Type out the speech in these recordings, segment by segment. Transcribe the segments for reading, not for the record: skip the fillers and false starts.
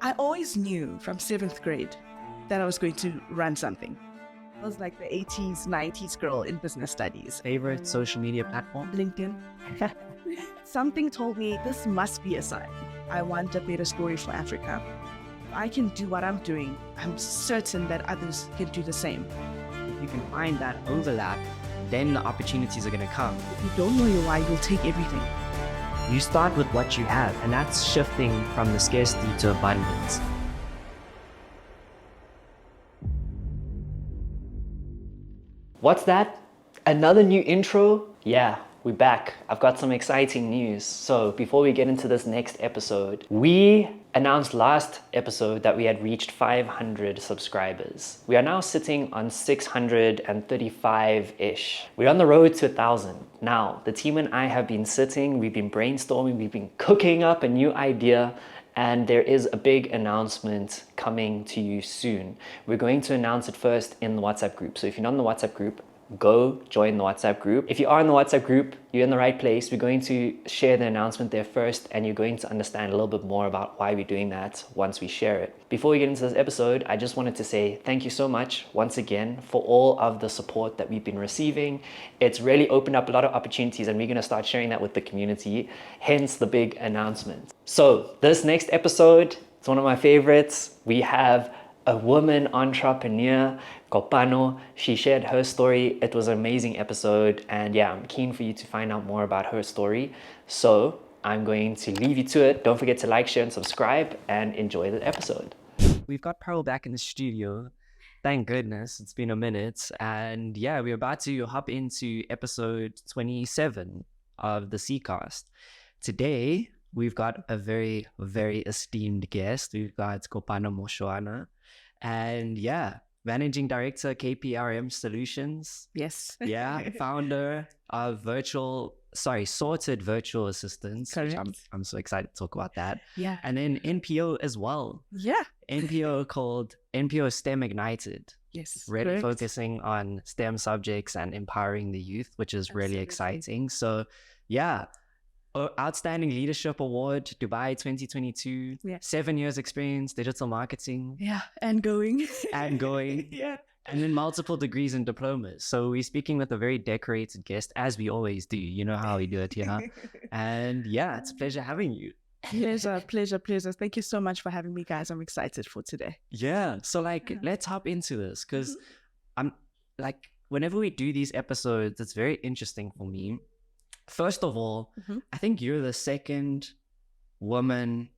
I always knew from 7th grade that I was going to run something. I was like the 80s, 90s girl in business studies. Favorite social media platform? LinkedIn. Something told me this must be a sign. I want a better story for Africa. If I can do what I'm doing, I'm certain that others can do the same. If you can find that overlap, then the opportunities are going to come. If you don't know your why, you'll take everything. You start with what you have, and that's shifting from the scarcity to abundance. What's that? Another new intro? Yeah, we're back. I've got some exciting news. So before we get into this next episode, we announced last episode that we had reached 500 subscribers. We are now sitting on 635-ish. We're on the road to 1,000. Now, the team and I have been sitting, we've been brainstorming, we've been cooking up a new idea, and there is a big announcement coming to you soon. We're going to announce it first in the WhatsApp group. So if you're not in the WhatsApp group, go join the WhatsApp group. If you are in the WhatsApp group, you're in the right place. We're going to share the announcement there first, and you're going to understand a little bit more about why we're doing that once we share it. Before we get into this episode, I just wanted to say thank you so much once again for all of the support that we've been receiving. It's really opened up a lot of opportunities, and we're going to start sharing that with the community, hence the big announcement. So this next episode, it's one of my favorites. We have a woman entrepreneur, Kopano. She shared her story. It was an amazing episode, and yeah, I'm keen for you to find out more about her story. So I'm going to leave you to it. Don't forget to like, share, and subscribe, and enjoy the episode. We've got Pearl back in the studio. Thank goodness, it's been a minute. And yeah, we're about to hop into episode 27 of the C.Cast. Today, we've got a very, very esteemed guest. We've got Kopano Moshoana. And yeah, Managing Director, KPRM Solutions. Yes. Yeah, founder of Sorted Virtual Assistants. Correct. Which I'm so excited to talk about that. Yeah. And then NPO as well. Yeah. NPO called NPO STEM Ignited. Yes. Really correct. focusing on STEM subjects and empowering the youth, which is really exciting. So yeah. Outstanding Leadership Award, Dubai 2022. Yeah. 7 years experience, digital marketing. Yeah, and going. Yeah. And then multiple degrees and diplomas. So we're speaking with a very decorated guest, as we always do. You know how we do it here. And yeah, it's a pleasure having you. Pleasure. Thank you so much for having me, guys. I'm excited for today. Yeah. So let's hop into this, because I'm like, whenever we do these episodes, it's very interesting for me. First of all, I think you're the second woman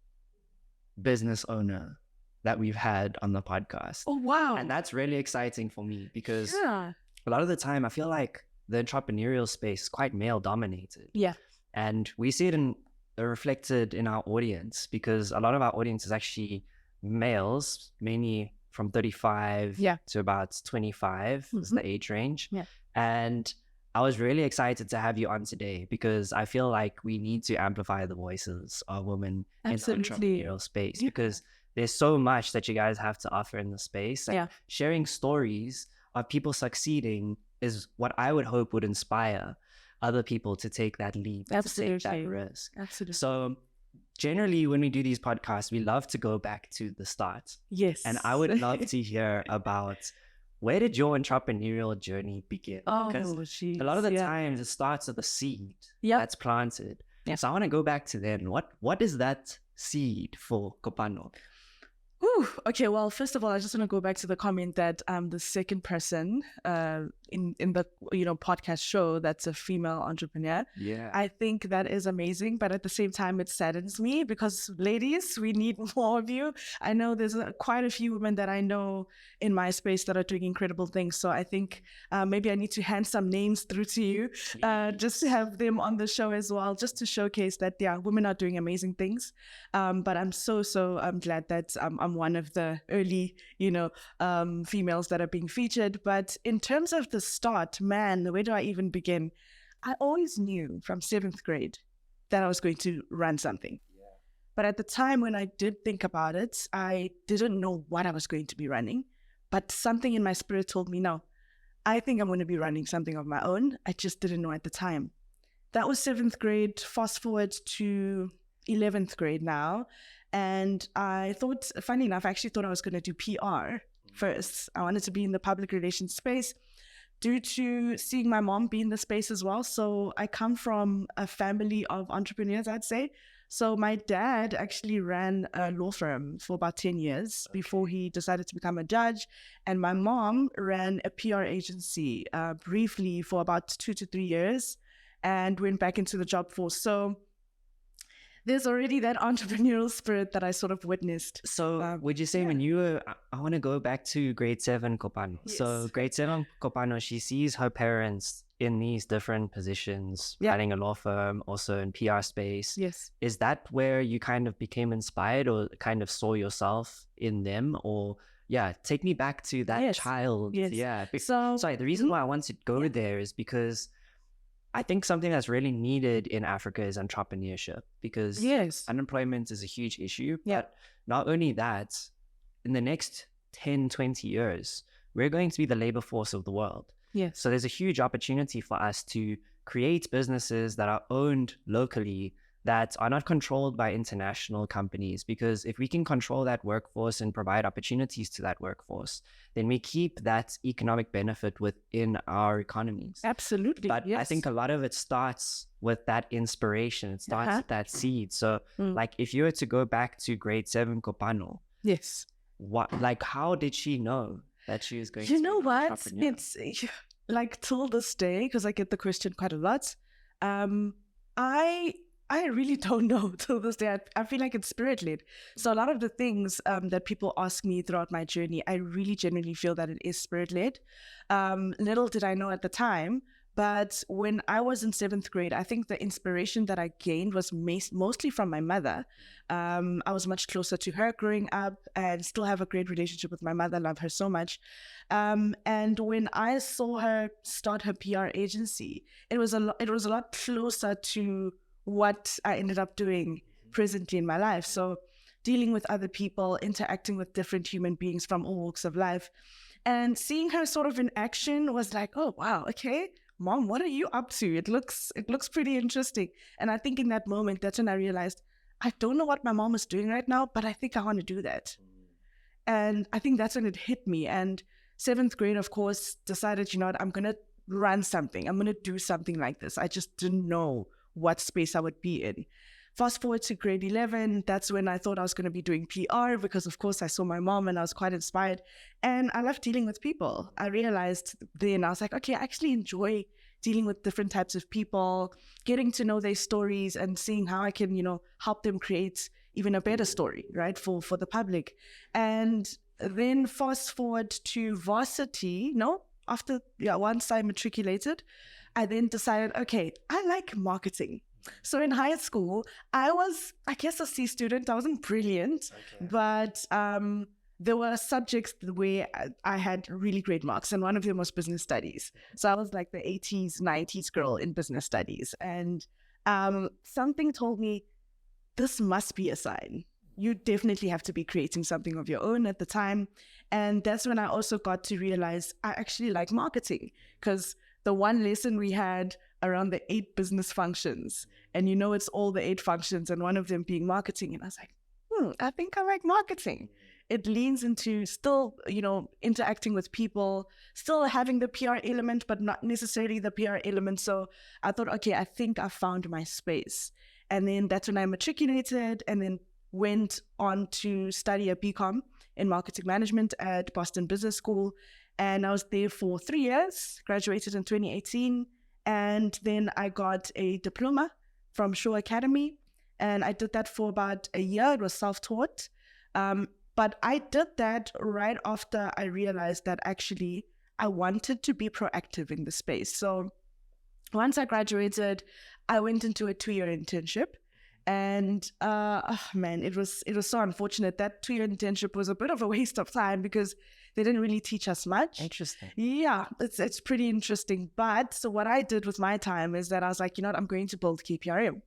business owner that we've had on the podcast. Oh, wow. And that's really exciting for me, because a lot of the time I feel like the entrepreneurial space is quite male dominated. Yeah. And we see it reflected in our audience, because a lot of our audience is actually males, mainly from 35 to about 25 is the age range. Yeah. And I was really excited to have you on today, because I feel like we need to amplify the voices of women in the entrepreneurial space, because there's so much that you guys have to offer in the space. Like sharing stories of people succeeding is what I would hope would inspire other people to take that leap, to take that risk. Absolutely. So generally, when we do these podcasts, we love to go back to the start. Yes. And I would love to hear about, where did your entrepreneurial journey begin? Because a lot of the times it starts with a seed that's planted. Yeah. So I want to go back to then. What is that seed for Kopano? Okay, well, first of all, I just want to go back to the comment that the second person in the podcast show that's a female entrepreneur. Yeah, I think that is amazing, but at the same time, it saddens me, because ladies, we need more of you. I know there's quite a few women that I know in my space that are doing incredible things. So I think maybe I need to hand some names through to you, just to have them on the show as well, just to showcase that women are doing amazing things. But I'm so glad that I'm one of the early, females that are being featured. But in terms of the start, man, where do I even begin? I always knew from 7th grade that I was going to run something. Yeah. But at the time when I did think about it, I didn't know what I was going to be running. But something in my spirit told me, no, I think I'm going to be running something of my own. I just didn't know at the time. That was 7th grade. Fast forward to 11th grade now. And I thought, funny enough, I actually thought I was going to do PR first. I wanted to be in the public relations space due to seeing my mom be in the space as well. So I come from a family of entrepreneurs, I'd say. So my dad actually ran a law firm for about 10 years before he decided to become a judge. And my mom ran a PR agency briefly for about 2 to 3 years and went back into the job force. So there's already that entrepreneurial spirit that I sort of witnessed. So would you say when you were, I want to go back to grade 7 Kopano. Yes. So grade 7 Kopano, she sees her parents in these different positions, running a law firm, also in PR space. Yes. Is that where you kind of became inspired or kind of saw yourself in them? Or take me back to that child. Yes. Yeah. Sorry, the reason why I want to go there is because I think something that's really needed in Africa is entrepreneurship, because unemployment is a huge issue. But not only that, in the next 10, 20 years, we're going to be the labor force of the world. Yes. So there's a huge opportunity for us to create businesses that are owned locally, that are not controlled by international companies. Because if we can control that workforce and provide opportunities to that workforce, then we keep that economic benefit within our economies. Absolutely. But I think a lot of it starts with that inspiration. It starts with that seed. So like if you were to go back to grade 7 Kopano, how did she know that she was going to be an entrepreneur? It's like till this day, because I get the question quite a lot. I really don't know till this day. I feel like it's spirit-led. So a lot of the things that people ask me throughout my journey, I really genuinely feel that it is spirit-led. Little did I know at the time, but when I was in 7th grade, I think the inspiration that I gained was mostly from my mother. I was much closer to her growing up and still have a great relationship with my mother. Love her so much. And when I saw her start her PR agency, it was a lot closer to what I ended up doing presently in my life. So dealing with other people, interacting with different human beings from all walks of life, and seeing her sort of in action was like, oh, wow, okay, Mom, what are you up to? It looks pretty interesting. And I think in that moment, that's when I realized, I don't know what my mom is doing right now, but I think I want to do that. And I think that's when it hit me. And 7th grade, of course, decided, you know what, I'm going to run something. I'm going to do something like this. I just didn't know what space I would be in. Fast forward to grade 11, that's when I thought I was going to be doing PR because, of course, I saw my mom and I was quite inspired. And I love dealing with people. I realized then, I was like, okay, I actually enjoy dealing with different types of people, getting to know their stories and seeing how I can, help them create even a better story, right, for the public. And then fast forward to varsity, once I matriculated, I then decided, okay, I like marketing. So in high school, I was, I guess, a C student. I wasn't brilliant, but there were subjects where I had really great marks, and one of them was business studies. So I was like the 80s, 90s girl in business studies. And something told me, this must be a sign. You definitely have to be creating something of your own at the time. And that's when I also got to realize I actually like marketing, because the one lesson we had around the 8 business functions, and it's all the 8 functions and one of them being marketing. And I was like, I think I like marketing. It leans into still, interacting with people, still having the PR element, but not necessarily the PR element. So I thought, okay, I think I found my space. And then that's when I matriculated and then went on to study a BCom in marketing management at Boston Business School. And I was there for 3 years, graduated in 2018. And then I got a diploma from Shaw Academy. And I did that for about a year. It was self-taught. But I did that right after I realized that actually I wanted to be proactive in the space. So once I graduated, I went into a 2-year internship. And it was so unfortunate. That 2-year internship was a bit of a waste of time because they didn't really teach us much. Interesting. Yeah, it's pretty interesting. But so what I did with my time is that I was like, I'm going to build KPRM.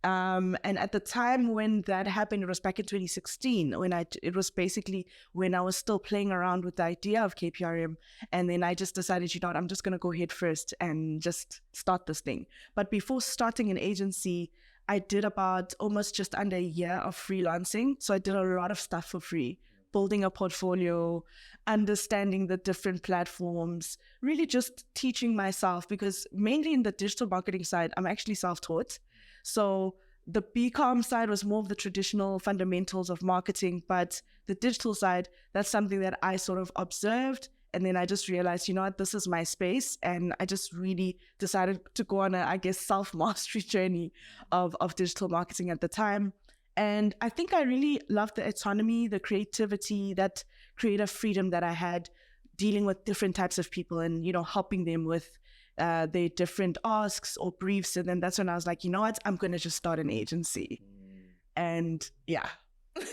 And at the time when that happened, it was back in 2016 it was basically when I was still playing around with the idea of KPRM. And then I just decided, I'm just going to go head first and just start this thing. But before starting an agency, I did about almost just under a year of freelancing. So I did a lot of stuff for free, building a portfolio, understanding the different platforms, really just teaching myself, because mainly in the digital marketing side, I'm actually self-taught. So the BCom side was more of the traditional fundamentals of marketing, but the digital side, that's something that I sort of observed. And then I just realized, you know what, this is my space. And I just really decided to go on a, I guess, self-mastery journey of digital marketing at the time. And I think I really loved the autonomy, the creativity, that creative freedom that I had dealing with different types of people and, you know, helping them with their different asks or briefs. And then that's when I was like, you know what, I'm going to just start an agency. And yeah.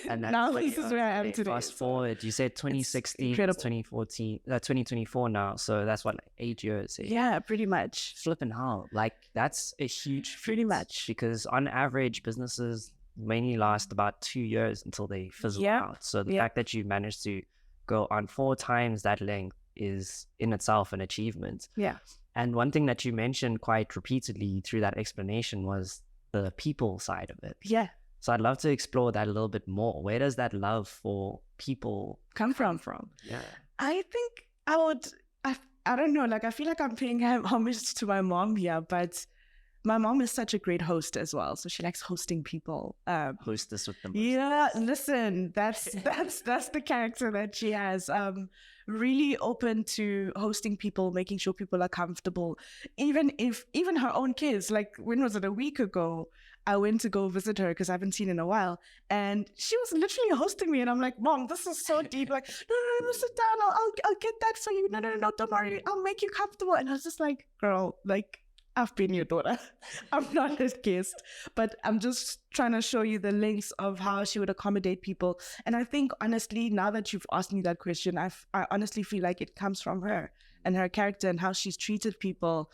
And now this is where I am today. Fast forward, you said 2016, 2014, 2024 now. So that's what, like 8 years. Yeah, pretty much. Flipping hell. Like that's a huge feat. Pretty much. Because on average, businesses mainly last about 2 years until they fizzle out. So the fact that you managed to go on 4 times that length is in itself an achievement. Yeah. And one thing that you mentioned quite repeatedly through that explanation was the people side of it. Yeah. So I'd love to explore that a little bit more. Where does that love for people come from? Yeah. I think I don't know, like I feel like I'm paying homage to my mom here, but my mom is such a great host as well. So she likes hosting people. Hostess with them. Yeah, listen, that's the character that she has. Really open to hosting people, making sure people are comfortable. Even her own kids, like when was it, a week ago, I went to go visit her because I haven't seen in a while. And she was literally hosting me. And I'm like, Mom, this is so deep. Like, no, sit down. I'll get that for you. No, don't worry. I'll make you comfortable. And I was just like, girl, like, I've been your daughter. I'm not his guest. But I'm just trying to show you the links of how she would accommodate people. And I think, honestly, now that you've asked me that question, I honestly feel like it comes from her and her character and how she's treated people,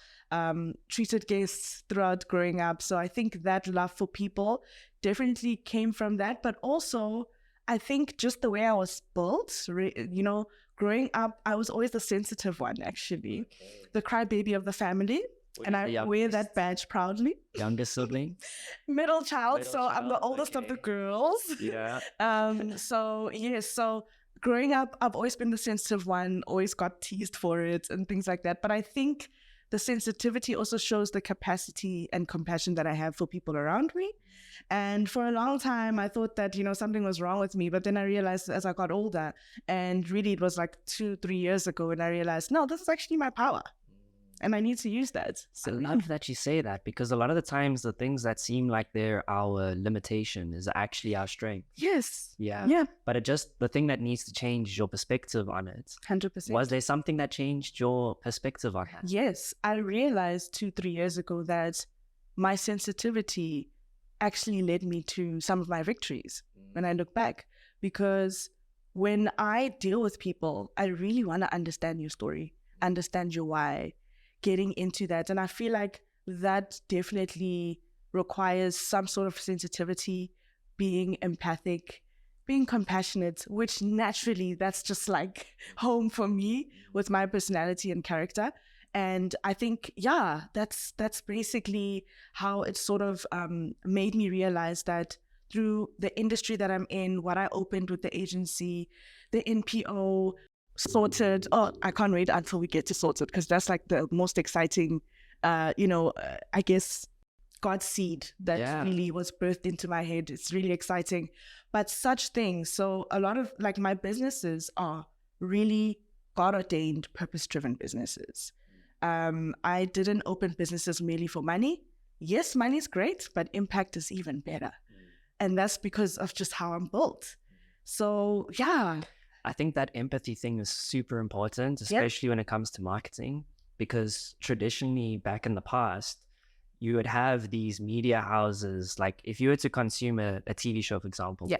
treated guests throughout growing up. So I think that love for people definitely came from that. But also, I think just the way I was built, you know, growing up, I was always the sensitive one, actually. Okay. The crybaby of the family. And I wear that badge proudly. Youngest sibling? Middle child. So I'm the oldest of the girls. Yeah. So, yes. So growing up, I've always been the sensitive one, always got teased for it and things like that. But I think the sensitivity also shows the capacity and compassion that I have for people around me. And for a long time, I thought that, you know, something was wrong with me. But then I realized as I got older, and really it was like 2-3 years ago, and I realized, no, this is actually my power. And I need to use that. So I love that you say that, because a lot of the times the things that seem like they're our limitation is actually our strength. Yes. Yeah. But the thing that needs to change is your perspective on it. 100%. Was there something that changed your perspective on it? Yes. I realized 2-3 years ago that my sensitivity actually led me to some of my victories when I look back. Because when I deal with people, I really want to understand your story, understand your why, getting into that. And I feel like that definitely requires some sort of sensitivity, being empathic, being compassionate, which naturally that's just like home for me with my personality and character. And I think, that's basically how it sort of made me realize that through the industry that I'm in, what I opened with the agency, the NPO, Sorted. Oh, I can't wait until we get to Sorted, because that's like the most exciting, I guess, God's seed that really was birthed into my head. It's really exciting. But such things. So a lot of like my businesses are really God-ordained, purpose-driven businesses. I didn't open businesses merely for money. Yes, money is great, but impact is even better. And that's because of just how I'm built. So, I think that empathy thing is super important, especially when it comes to marketing, because traditionally back in the past, you would have these media houses. Like if you were to consume a TV show, for example,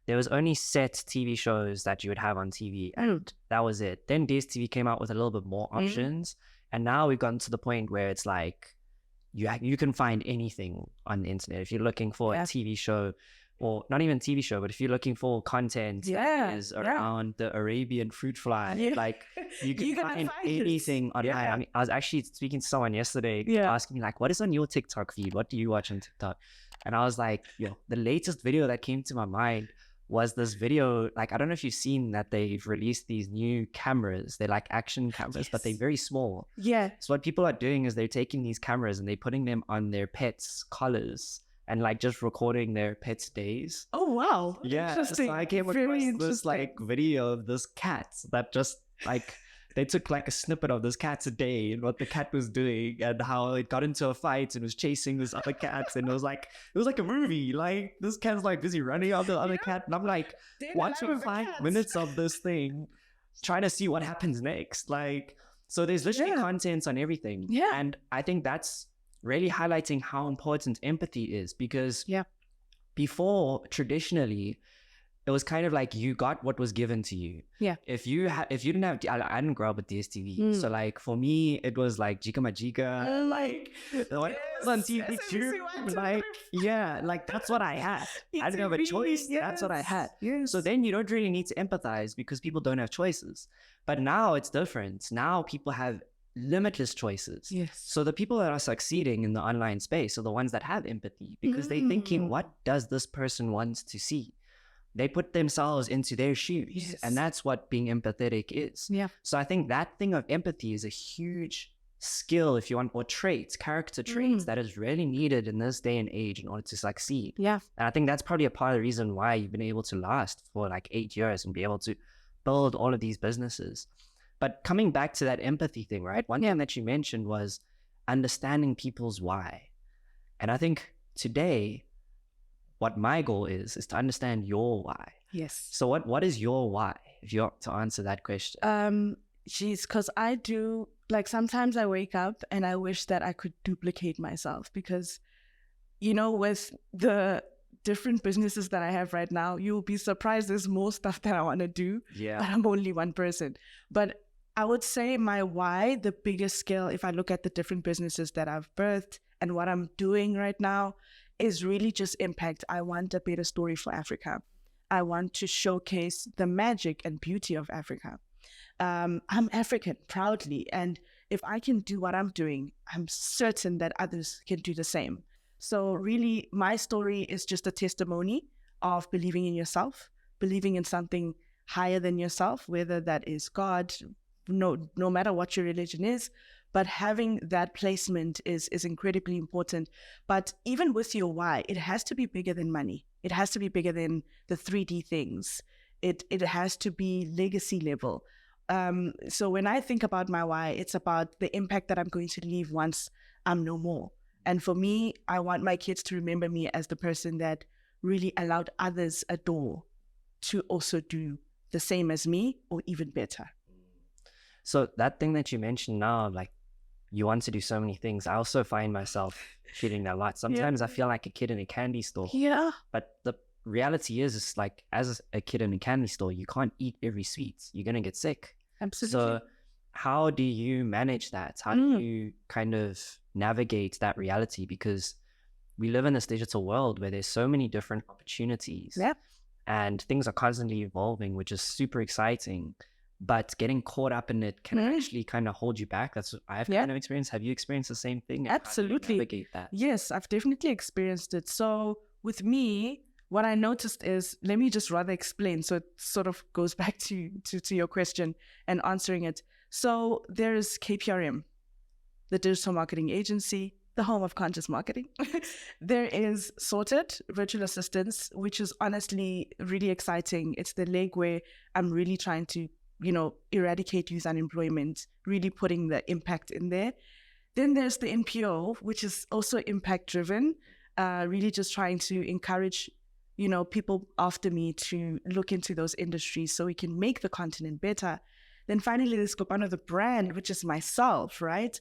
there was only set TV shows that you would have on TV, and that was it. Then DSTV came out with a little bit more options. And now we've gotten to the point where it's like, you can find anything on the internet. If you're looking for a TV show or not even TV show, but if you're looking for content that is around the Arabian fruit fly, like you can find anything online. I mean, I was actually speaking to someone yesterday asking me like, what is on your TikTok feed? What do you watch on TikTok? And I was like, the latest video that came to my mind was this video, like, I don't know if you've seen that they've released these new cameras. They're like action cameras, but they're very small. Yeah. So what people are doing is they're taking these cameras and they're putting them on their pets' collars and like just recording their pets' days. Oh, wow. Yeah. Interesting. So I came across this like video of this cat that just like, they took like a snippet of this cat's day and what the cat was doing and how it got into a fight and was chasing this other cat. And it was like a movie. Like this cat's like busy running after the other cat. And I'm like watching 5 minutes of this thing, trying to see what happens next. Like, so there's literally content on everything. Yeah. And I think that's really highlighting how important empathy is, because before, traditionally, it was kind of like you got what was given to you. Yeah. If you didn't have, I didn't grow up with DSTV. So like for me, it was like Jika Majika, like what was on TV too. Like, like that's what I had. I didn't have a choice. That's what I had. So then you don't really need to empathize because people don't have choices. But now it's different. Now people have limitless choices. So the people that are succeeding in the online space are the ones that have empathy, because they're thinking, what does this person want to see? They put themselves into their shoes. And that's what being empathetic is. So I think that thing of empathy is a huge skill, if you want, or traits, character traits that is really needed in this day and age in order to succeed. And I think that's probably a part of the reason why you've been able to last for like 8 years and be able to build all of these businesses. But coming back to that empathy thing, right? One thing that you mentioned was understanding people's why. And I think today, what my goal is to understand your why. So what is your why, if you're to answer that question? Because I do, like, sometimes I wake up and I wish that I could duplicate myself, because, with the different businesses that I have right now, you'll be surprised there's more stuff that I want to do, but I'm only one person. But I would say my why, the biggest skill, if I look at the different businesses that I've birthed and what I'm doing right now, is really just impact. I want a better story for Africa. I want to showcase the magic and beauty of Africa. I'm African proudly, and if I can do what I'm doing, I'm certain that others can do the same. So really, my story is just a testimony of believing in yourself, believing in something higher than yourself, whether that is God, no matter what your religion is. But having that placement is incredibly important. But even with your why, it has to be bigger than money. It has to be bigger than the 3D things. It has to be legacy level. So when I think about my why, it's about the impact that I'm going to leave once I'm no more. And for me, I want my kids to remember me as the person that really allowed others a door to also do the same as me, or even better. So that thing that you mentioned now, like, you want to do so many things. I also find myself feeling that a lot. Sometimes I feel like a kid in a candy store. But the reality is like, as a kid in a candy store, you can't eat every sweet. You're going to get sick. Absolutely. So how do you manage that? How do you kind of navigate that reality? Because we live in this digital world where there's so many different opportunities. And things are constantly evolving, which is super exciting. But getting caught up in it can actually kind of hold you back. That's what I've kind of experienced. Have you experienced the same thing? Absolutely. How do you navigate that? Yes, I've definitely experienced it. So with me, what I noticed is, let me just rather explain. So it sort of goes back to your question and answering it. So there's KPRM, the digital marketing agency, the home of conscious marketing. There is Sorted Virtual Assistants, which is honestly really exciting. It's the leg where I'm really trying to eradicate youth unemployment, really putting the impact in there. Then there's the NPO, which is also impact driven, really just trying to encourage, people after me to look into those industries so we can make the continent better. Then finally, there's Kopano the brand, which is myself, right?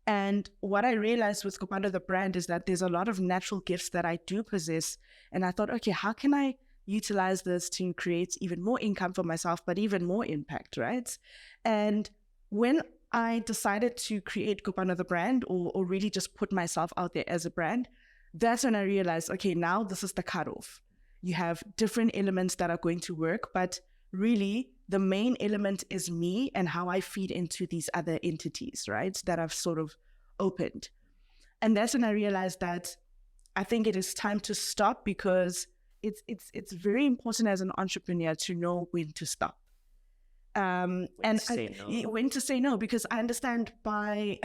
And what I realized with Kopano the brand is that there's a lot of natural gifts that I do possess. And I thought, okay, how can I utilize this to create even more income for myself, but even more impact, right? And when I decided to create Kopano the brand, or really just put myself out there as a brand, that's when I realized, okay, now this is the cutoff. You have different elements that are going to work, but really the main element is me and how I feed into these other entities, right? That I've sort of opened. And that's when I realized that I think it is time to stop, because it's very important as an entrepreneur to know when to stop. When to say no, because I understand by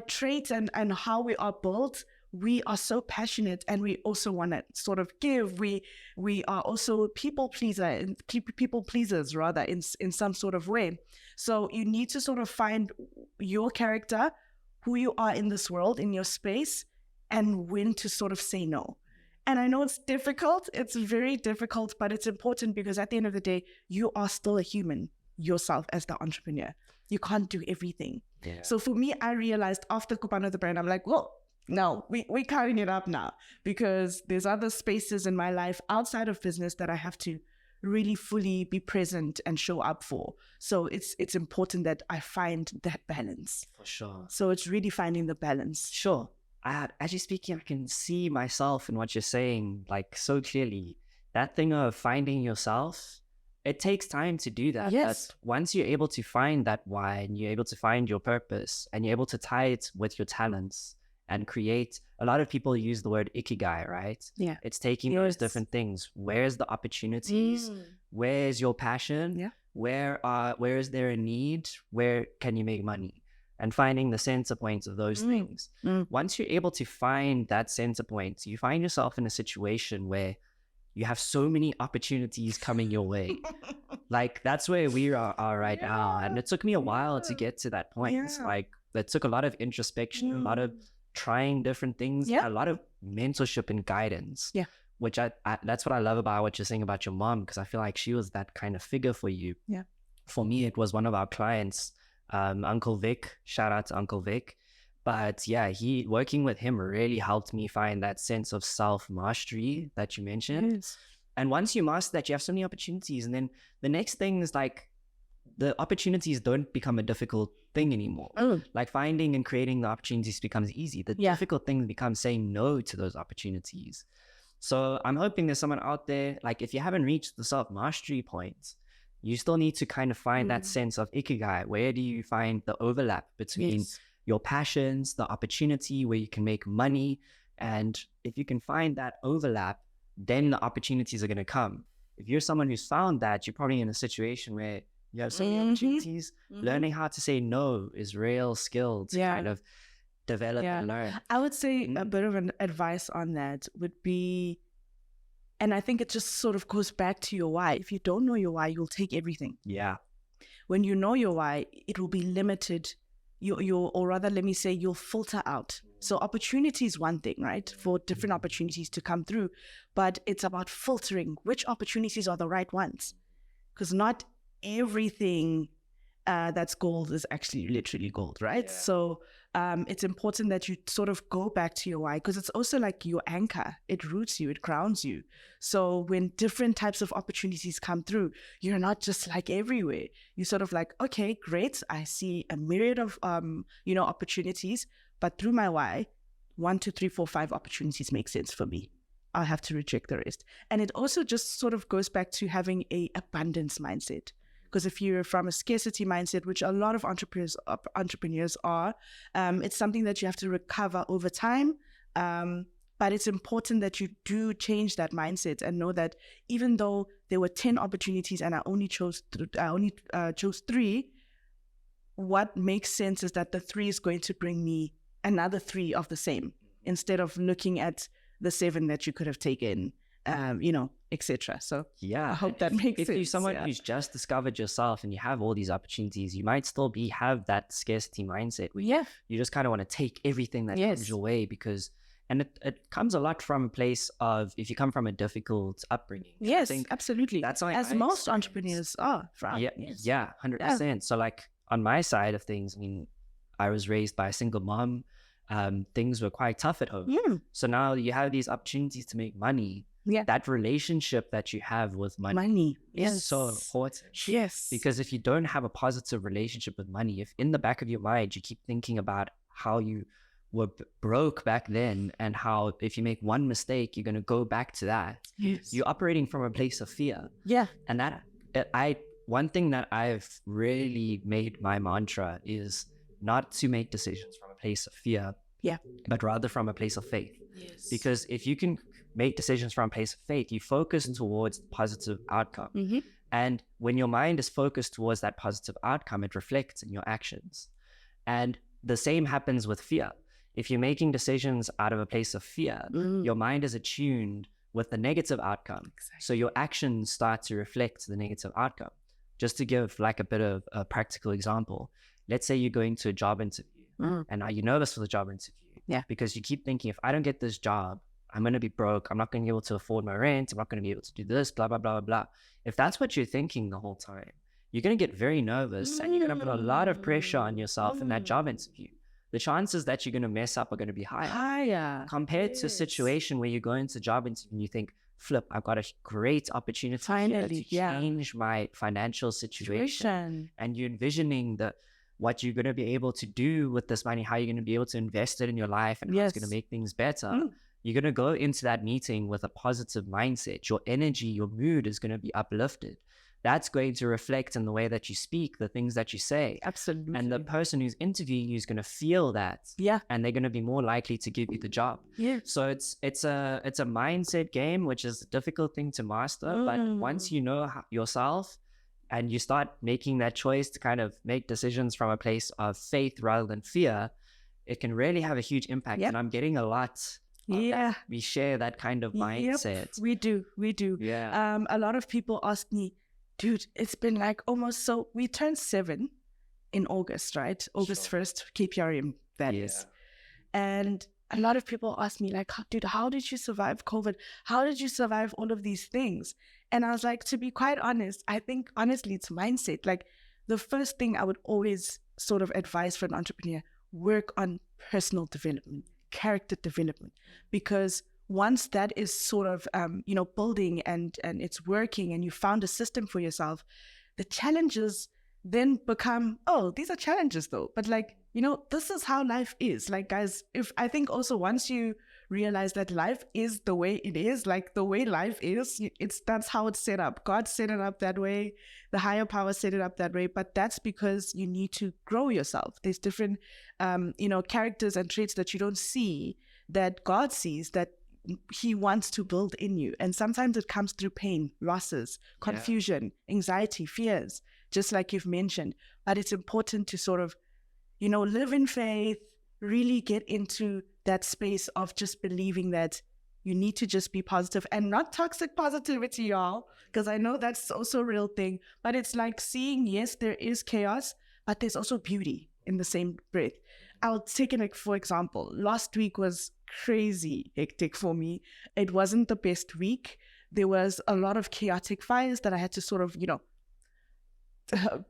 traits and how we are built, we are so passionate, and we also want to sort of give. We are also people pleasers rather, in some sort of way. So you need to sort of find your character, who you are in this world, in your space, and when to sort of say no. And I know it's difficult. It's very difficult, but it's important, because at the end of the day, you are still a human yourself as the entrepreneur. You can't do everything. Yeah. So for me, I realized after Kopano the brand, I'm like, well, no, we're carrying it up now, because there's other spaces in my life outside of business that I have to really fully be present and show up for. So it's important that I find that balance. For sure. So it's really finding the balance. Sure. As you're speaking, I can see myself in what you're saying, like, so clearly. That thing of finding yourself, it takes time to do that. Yes. But once you're able to find that why, and you're able to find your purpose, and you're able to tie it with your talents and create, a lot of people use the word ikigai, right? Yeah. It's taking those different things. Where's the opportunities? Where's your passion? Yeah. Where is there a need? Where can you make money? And finding the center points of those things. Once you're able to find that center point, you find yourself in a situation where you have so many opportunities coming your way. Like, that's where we are right now. And it took me a while to get to that point. Yeah. Like, it took a lot of introspection, a lot of trying different things, a lot of mentorship and guidance. Yeah. Which I that's what I love about what you're saying about your mom, because I feel like she was that kind of figure for you. Yeah. For me, it was one of our clients, Uncle Vic. Shout out to Uncle Vic. But yeah, working with him really helped me find that sense of self-mastery that you mentioned. Yes. And once you master that, you have so many opportunities. And then the next thing is, like, the opportunities don't become a difficult thing anymore. Like, finding and creating the opportunities becomes easy. The difficult thing becomes saying no to those opportunities. So I'm hoping there's someone out there, like, if you haven't reached the self-mastery point, you still need to kind of find that sense of ikigai. Where do you find the overlap between your passions, the opportunity where you can make money? And if you can find that overlap, then the opportunities are going to come. If you're someone who's found that, you're probably in a situation where you have so many opportunities. Learning how to say no is real skill to kind of develop and learn. I would say a bit of an advice on that would be, and I think it just sort of goes back to your why. If you don't know your why, you'll take everything. Yeah. When you know your why, it will be limited. Or rather, let me say, you'll filter out. So opportunity is one thing, right? For different opportunities to come through, but it's about filtering which opportunities are the right ones, because not everything that's gold is actually literally gold, right? Yeah. So it's important that you sort of go back to your why, because it's also like your anchor. It roots you, it grounds you. So when different types of opportunities come through, you're not just like everywhere. You sort of like, okay, great, I see a myriad of opportunities, but through my why, 1, 2, 3, 4, 5 opportunities make sense for me. I'll have to reject the rest. And it also just sort of goes back to having a abundance mindset. Because if you're from a scarcity mindset, which a lot of entrepreneurs are, it's something that you have to recover over time. But it's important that you do change that mindset and know that even though there were 10 opportunities and I only chose 3, what makes sense is that the 3 is going to bring me another 3 of the same, instead of looking at the 7 that you could have taken, etc. So yeah, I hope that makes sense. If you're someone who's just discovered yourself and you have all these opportunities, you might still have that scarcity mindset where you just kind of want to take everything that comes your way, because, and it comes a lot from a place of, if you come from a difficult upbringing. Yes, absolutely. That's as most entrepreneurs are from. Yeah, 100%. Yeah. So like on my side of things, I mean, I was raised by a single mom. Things were quite tough at home. So now you have these opportunities to make money. That relationship that you have with money is so important. Yes. Because if you don't have a positive relationship with money, if in the back of your mind you keep thinking about how you were broke back then, and how if you make one mistake, you're going to go back to that. Yes. You're operating from a place of fear. Yeah. And one thing that I've really made my mantra is not to make decisions from a place of fear, but rather from a place of faith. Yes. Because if you can make decisions from a place of faith, you focus towards positive outcome. Mm-hmm. And when your mind is focused towards that positive outcome, it reflects in your actions. And the same happens with fear. If you're making decisions out of a place of fear, your mind is attuned with the negative outcome. Exactly. So your actions start to reflect the negative outcome. Just to give like a bit of a practical example, let's say you're going to a job interview and now you're nervous for the job interview because you keep thinking, if I don't get this job, I'm going to be broke. I'm not going to be able to afford my rent. I'm not going to be able to do this, blah, blah, blah, blah. If that's what you're thinking the whole time, you're going to get very nervous and you're going to put a lot of pressure on yourself in that job interview. The chances that you're going to mess up are going to be higher. Compared to a situation where you go into a job interview and you think, flip, I've got a great opportunity to change my financial situation. And you're envisioning what you're going to be able to do with this money, how you're going to be able to invest it in your life, and how it's going to make things better. You're going to go into that meeting with a positive mindset. Your energy, your mood is going to be uplifted. That's going to reflect in the way that you speak, the things that you say. Absolutely. And the person who's interviewing you is going to feel that. Yeah. And they're going to be more likely to give you the job. Yeah. So it's a mindset game, which is a difficult thing to master. But once you know yourself and you start making that choice to kind of make decisions from a place of faith rather than fear, it can really have a huge impact. And I'm getting a lot. We share that kind of mindset. We do. Yeah. A lot of people ask me, dude, it's been like almost, so we turned 7 in August, right? August 1st, KPRM, that is. And a lot of people ask me like, dude, how did you survive COVID? How did you survive all of these things? And I was like, to be quite honest, I think honestly, it's mindset. Like the first thing I would always sort of advise for an entrepreneur, work on personal development, character development, because once that is sort of, building and it's working and you found a system for yourself, the challenges then become, oh, these are challenges though. But like, this is how life is. Like, guys, I think also once you realize that life is the way it is, like the way life is, that's how it's set up. God set it up that way. The higher power set it up that way. But that's because you need to grow yourself. There's different, characters and traits that you don't see that God sees, that he wants to build in you. And sometimes it comes through pain, losses, confusion, anxiety, fears, just like you've mentioned. But it's important to sort of, live in faith, really get into that space of just believing that you need to just be positive, and not toxic positivity, y'all, because I know that's also a real thing. But it's like seeing, yes, there is chaos, but there's also beauty in the same breath. I'll take it for example. Last week was crazy hectic for me. It wasn't the best week. There was a lot of chaotic fires that I had to sort of,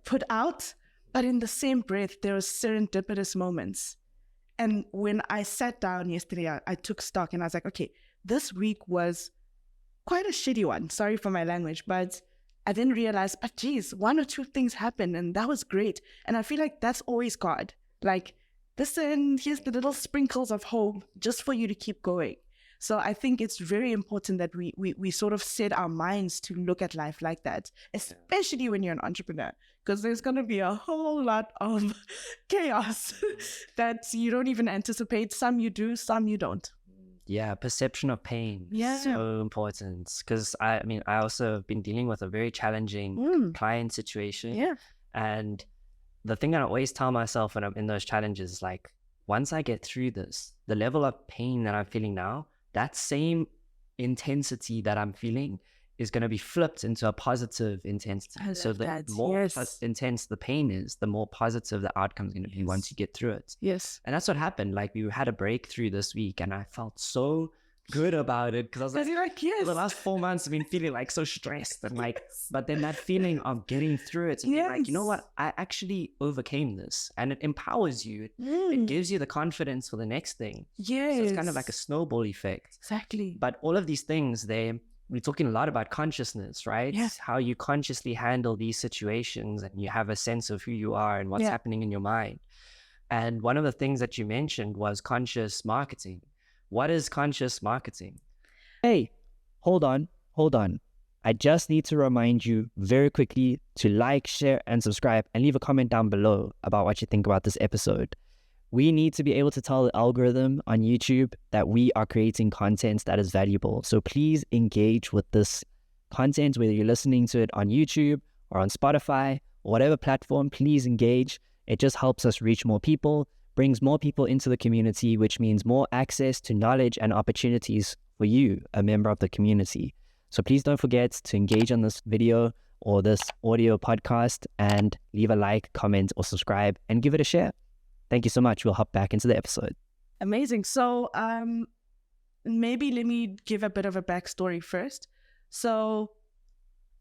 put out. But in the same breath, there was serendipitous moments. And when I sat down yesterday, I took stock and I was like, okay, this week was quite a shitty one. Sorry for my language, but I then realized, but geez, 1 or 2 things happened and that was great. And I feel like that's always God. Like, listen, here's the little sprinkles of hope just for you to keep going. So I think it's very important that we sort of set our minds to look at life like that, especially when you're an entrepreneur, because there's going to be a whole lot of chaos that you don't even anticipate. Some you do, some you don't. Yeah, perception of pain is so important, because I also have been dealing with a very challenging client situation. Yeah. And the thing that I always tell myself when I'm in those challenges is like, once I get through this, the level of pain that I'm feeling now, that same intensity that I'm feeling is going to be flipped into a positive intensity. So the more intense the pain is, the more positive the outcome is going to be once you get through it. Yes. And that's what happened. Like, we had a breakthrough this week and I felt so good about it, because I was like, yes. For the last 4 months I've been feeling like so stressed and like, but then that feeling of getting through it and being like, you know what, I actually overcame this, and it empowers you. It gives you the confidence for the next thing. Yes. So it's kind of like a snowball effect. Exactly. But all of these things, we're talking a lot about consciousness, right? Yes. How you consciously handle these situations and you have a sense of who you are and what's happening in your mind. And one of the things that you mentioned was conscious marketing. What is conscious marketing? Hey, hold on. I just need to remind you very quickly to like, share, and subscribe, and leave a comment down below about what you think about this episode. We need to be able to tell the algorithm on YouTube that we are creating content that is valuable. So please engage with this content, whether you're listening to it on YouTube or on Spotify or whatever platform, please engage. It just helps us reach more people, brings more people into the community, which means more access to knowledge and opportunities for you, a member of the community. So please don't forget to engage on this video or this audio podcast and leave a like, comment, or subscribe and give it a share. Thank you so much. We'll hop back into the episode. Amazing. So maybe let me give a bit of a backstory first. So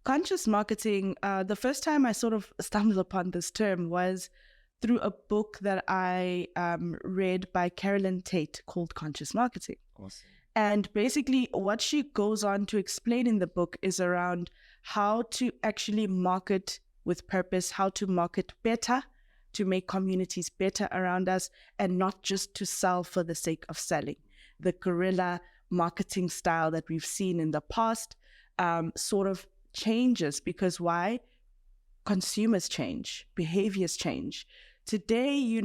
conscious marketing, the first time I sort of stumbled upon this term was through a book that I read by Carolyn Tate called Conscious Marketing. Awesome. And basically what she goes on to explain in the book is around how to actually market with purpose, how to market better, to make communities better around us, and not just to sell for the sake of selling. The guerrilla marketing style that we've seen in the past sort of changes because why? Consumers change, behaviors change. Today, you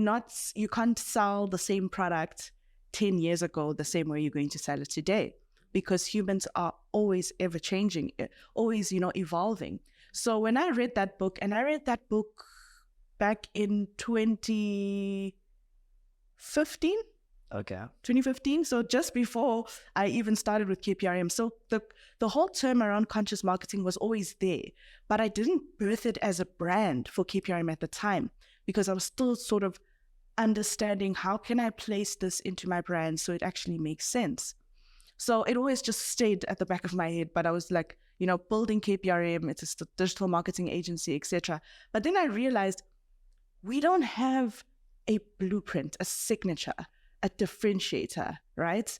can't sell the same product 10 years ago the same way you're going to sell it today, because humans are always ever changing, always, evolving. So when I read that book, and I read that book back in 2015. Okay. 2015. So just before I even started with KPRM. So the whole term around conscious marketing was always there, but I didn't birth it as a brand for KPRM at the time because I was still sort of understanding how can I place this into my brand so it actually makes sense. So it always just stayed at the back of my head, but I was like, building KPRM, it's a digital marketing agency, etc. But then I realized we don't have a blueprint, a signature, a differentiator, right?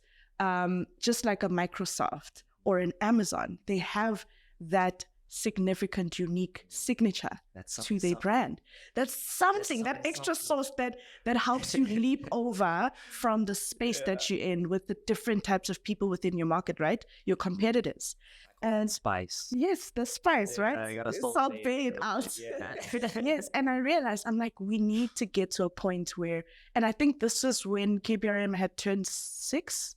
Just like a Microsoft or an Amazon, they have that significant, unique signature to their brand. That's something, that extra sauce that helps you leap over from the space that you're in with the different types of people within your market, right? Your competitors. And spice. Yes, the spice, right? Salt bay out. Yeah. Yes, and I realized, I'm like, we need to get to a point where, and I think this was when KPRM had turned 6,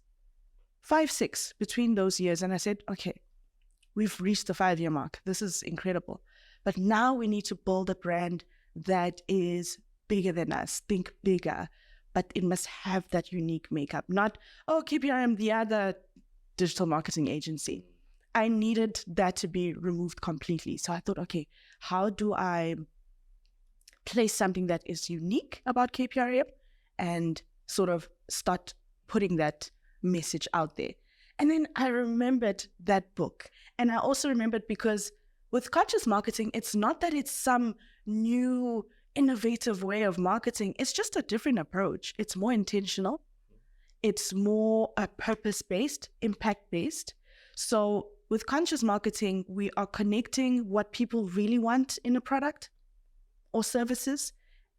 between those years. And I said, okay, we've reached the 5-year mark. This is incredible. But now we need to build a brand that is bigger than us. Think bigger, but it must have that unique makeup. Not, KPRM, the other digital marketing agency. I needed that to be removed completely. So I thought, okay, how do I place something that is unique about KPRM and sort of start putting that message out there? And then I remembered that book. And I also remembered because with conscious marketing, it's not that it's some new innovative way of marketing. It's just a different approach. It's more intentional. It's more purpose-based, impact-based. So with conscious marketing, we are connecting what people really want in a product or services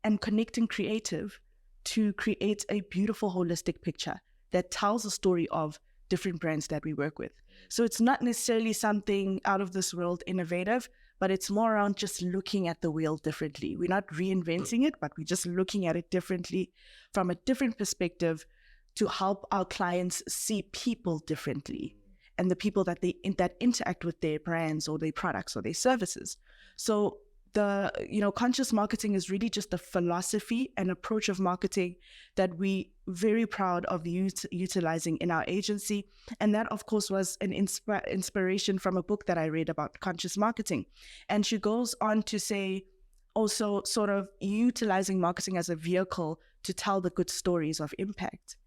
and connecting creative to create a beautiful holistic picture that tells a story of different brands that we work with. So it's not necessarily something out of this world innovative, but it's more around just looking at the wheel differently. We're not reinventing it, but we're just looking at it differently from a different perspective to help our clients see people differently and the people that interact with their brands or their products or their services. So the conscious marketing is really just a philosophy and approach of marketing that we very proud of utilizing in our agency. And that, of course, was an inspiration from a book that I read about conscious marketing. And she goes on to say also sort of utilizing marketing as a vehicle to tell the good stories of impact.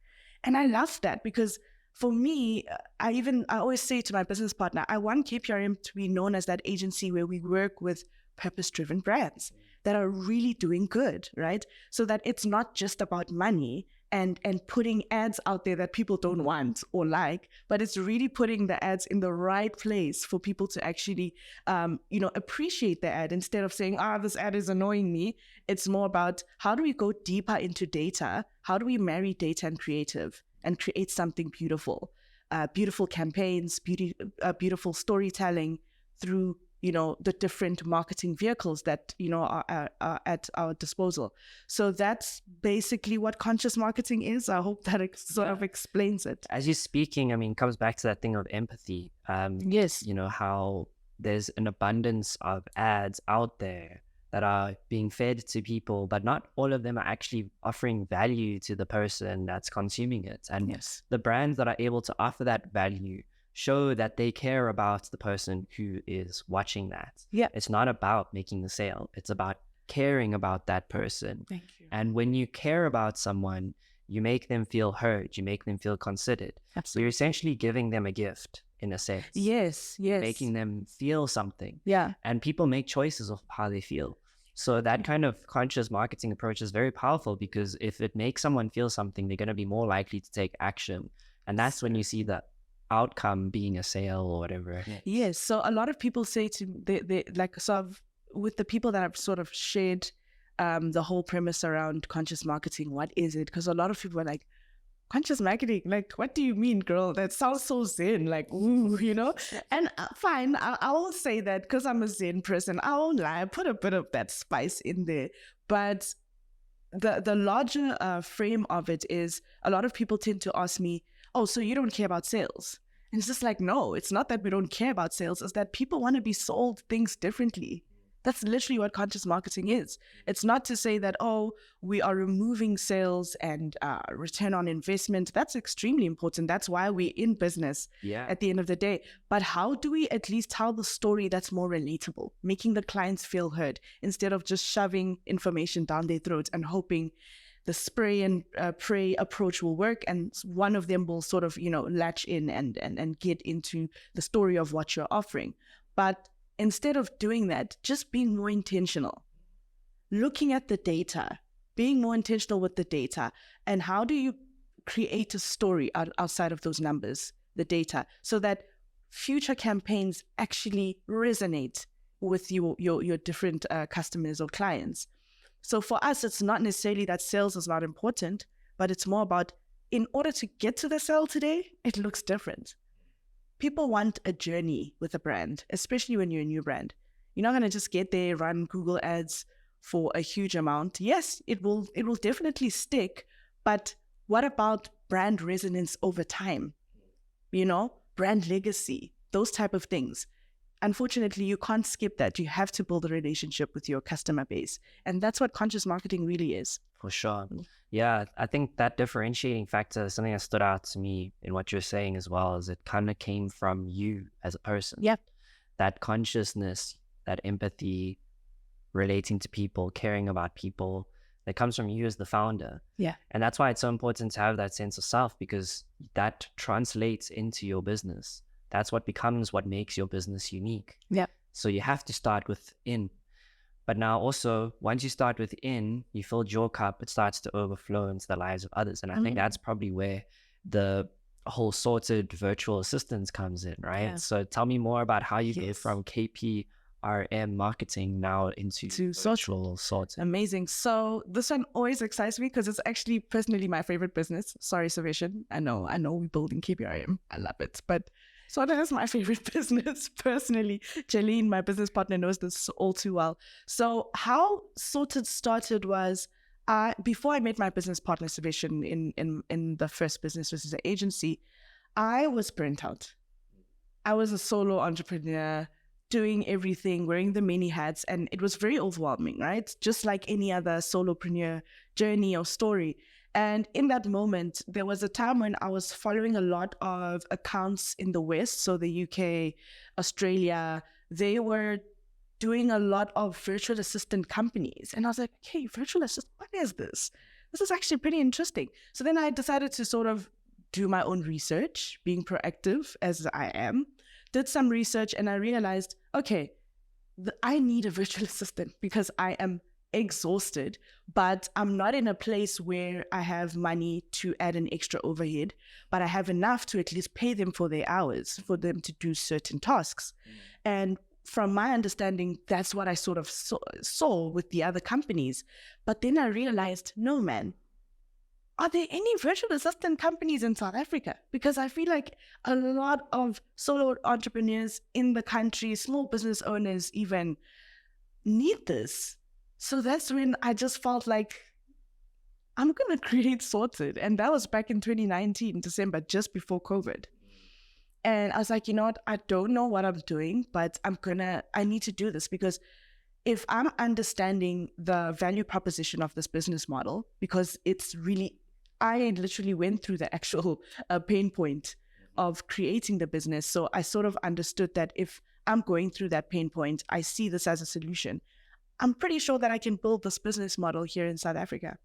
And I love that because for me, I always say to my business partner, I want KPRM to be known as that agency where we work with purpose-driven brands that are really doing good, right? So that it's not just about money, and putting ads out there that people don't want or like, but it's really putting the ads in the right place for people to actually, appreciate the ad instead of saying, this ad is annoying me. It's more about how do we go deeper into data? How do we marry data and creative and create something beautiful? Beautiful campaigns, beautiful storytelling through the different marketing vehicles that, are at our disposal. So that's basically what conscious marketing is. I hope that sort of explains it. As you're speaking, it comes back to that thing of empathy. Yes. How there's an abundance of ads out there that are being fed to people, but not all of them are actually offering value to the person that's consuming it. And yes, the brands that are able to offer that value show that they care about the person who is watching that. Yeah. It's not about making the sale. It's about caring about that person. Thank you. And when you care about someone, you make them feel heard. You make them feel considered. Absolutely. You're essentially giving them a gift in a sense. Yes. Making them feel something. Yeah. And people make choices of how they feel. So that kind of conscious marketing approach is very powerful, because if it makes someone feel something, they're going to be more likely to take action. And that's when you see the outcome being a sale or whatever. Yes. So a lot of people say they like, sort of with the people that I've sort of shared the whole premise around conscious marketing, what is it? Because a lot of people are like, conscious marketing, like, what do you mean, girl? That sounds so zen, like, ooh, And fine, I will say that because I'm a zen person. I won't lie, I put a bit of that spice in there. But the larger frame of it is, a lot of people tend to ask me, oh, so you don't care about sales? And it's just like, no, it's not that we don't care about sales. It's that people want to be sold things differently. That's literally what conscious marketing is. It's not to say that, oh, we are removing sales and return on investment. That's extremely important. That's why we're in business at the end of the day. But how do we at least tell the story that's more relatable, making the clients feel heard, instead of just shoving information down their throats and hoping the spray and pray approach will work, and one of them will sort of, latch in and get into the story of what you're offering. But instead of doing that, just being more intentional, looking at the data, being more intentional with the data, and how do you create a story outside of those numbers, the data, so that future campaigns actually resonate with your different customers or clients. So for us, it's not necessarily that sales is not important, but it's more about, in order to get to the sale today, it looks different. People want a journey with a brand, especially when you're a new brand. You're not going to just get there, run Google ads for a huge amount. Yes, it will definitely stick, but what about brand resonance over time? Brand legacy, those type of things. Unfortunately, you can't skip that. You have to build a relationship with your customer base. And that's what conscious marketing really is. For sure. Yeah, I think that differentiating factor is something that stood out to me in what you're saying as well, is it kind of came from you as a person. Yeah. That consciousness, that empathy, relating to people, caring about people, that comes from you as the founder. Yeah. And that's why it's so important to have that sense of self, because that translates into your business. That's what makes your business unique. Yeah. So you have to start within. But now also, once you start within, you filled your cup, it starts to overflow into the lives of others. And I think that's probably where the whole sorted virtual assistance comes in, right? Yeah. So tell me more about how you go from KPRM marketing now into virtual sorted. Amazing. So this one always excites me because it's actually personally my favorite business. Sorry, Salvation. I know we're building KPRM. I love it. But Sorted is my favorite business personally. Jaleen, my business partner, knows this all too well. So how Sorted started was, before I met my business partner, Salvation, in the first business, which is an agency, I was burnt out. I was a solo entrepreneur, doing everything, wearing the many hats, and it was very overwhelming, right? Just like any other solopreneur journey or story. And in that moment, there was a time when I was following a lot of accounts in the West, so the UK, Australia. They were doing a lot of virtual assistant companies. And I was like, hey, virtual assistant, what is this? This is actually pretty interesting. So then I decided to sort of do my own research, being proactive as I am, did some research, and I realized, okay, I need a virtual assistant because I am exhausted, but I'm not in a place where I have money to add an extra overhead, but I have enough to at least pay them for their hours, for them to do certain tasks. And from my understanding, that's what I sort of saw with the other companies. But then I realized, no, man, are there any virtual assistant companies in South Africa? Because I feel like a lot of solo entrepreneurs in the country, small business owners even, need this. So that's when I just felt like I'm going to create Sorted. And that was back in 2019, December, just before COVID. And I was like, you know what? I don't know what I'm doing, but I need to do this, because if I'm understanding the value proposition of this business model, because it's really, I literally went through the actual pain point of creating the business. So I sort of understood that if I'm going through that pain point, I see this as a solution. I'm pretty sure that I can build this business model here in South Africa.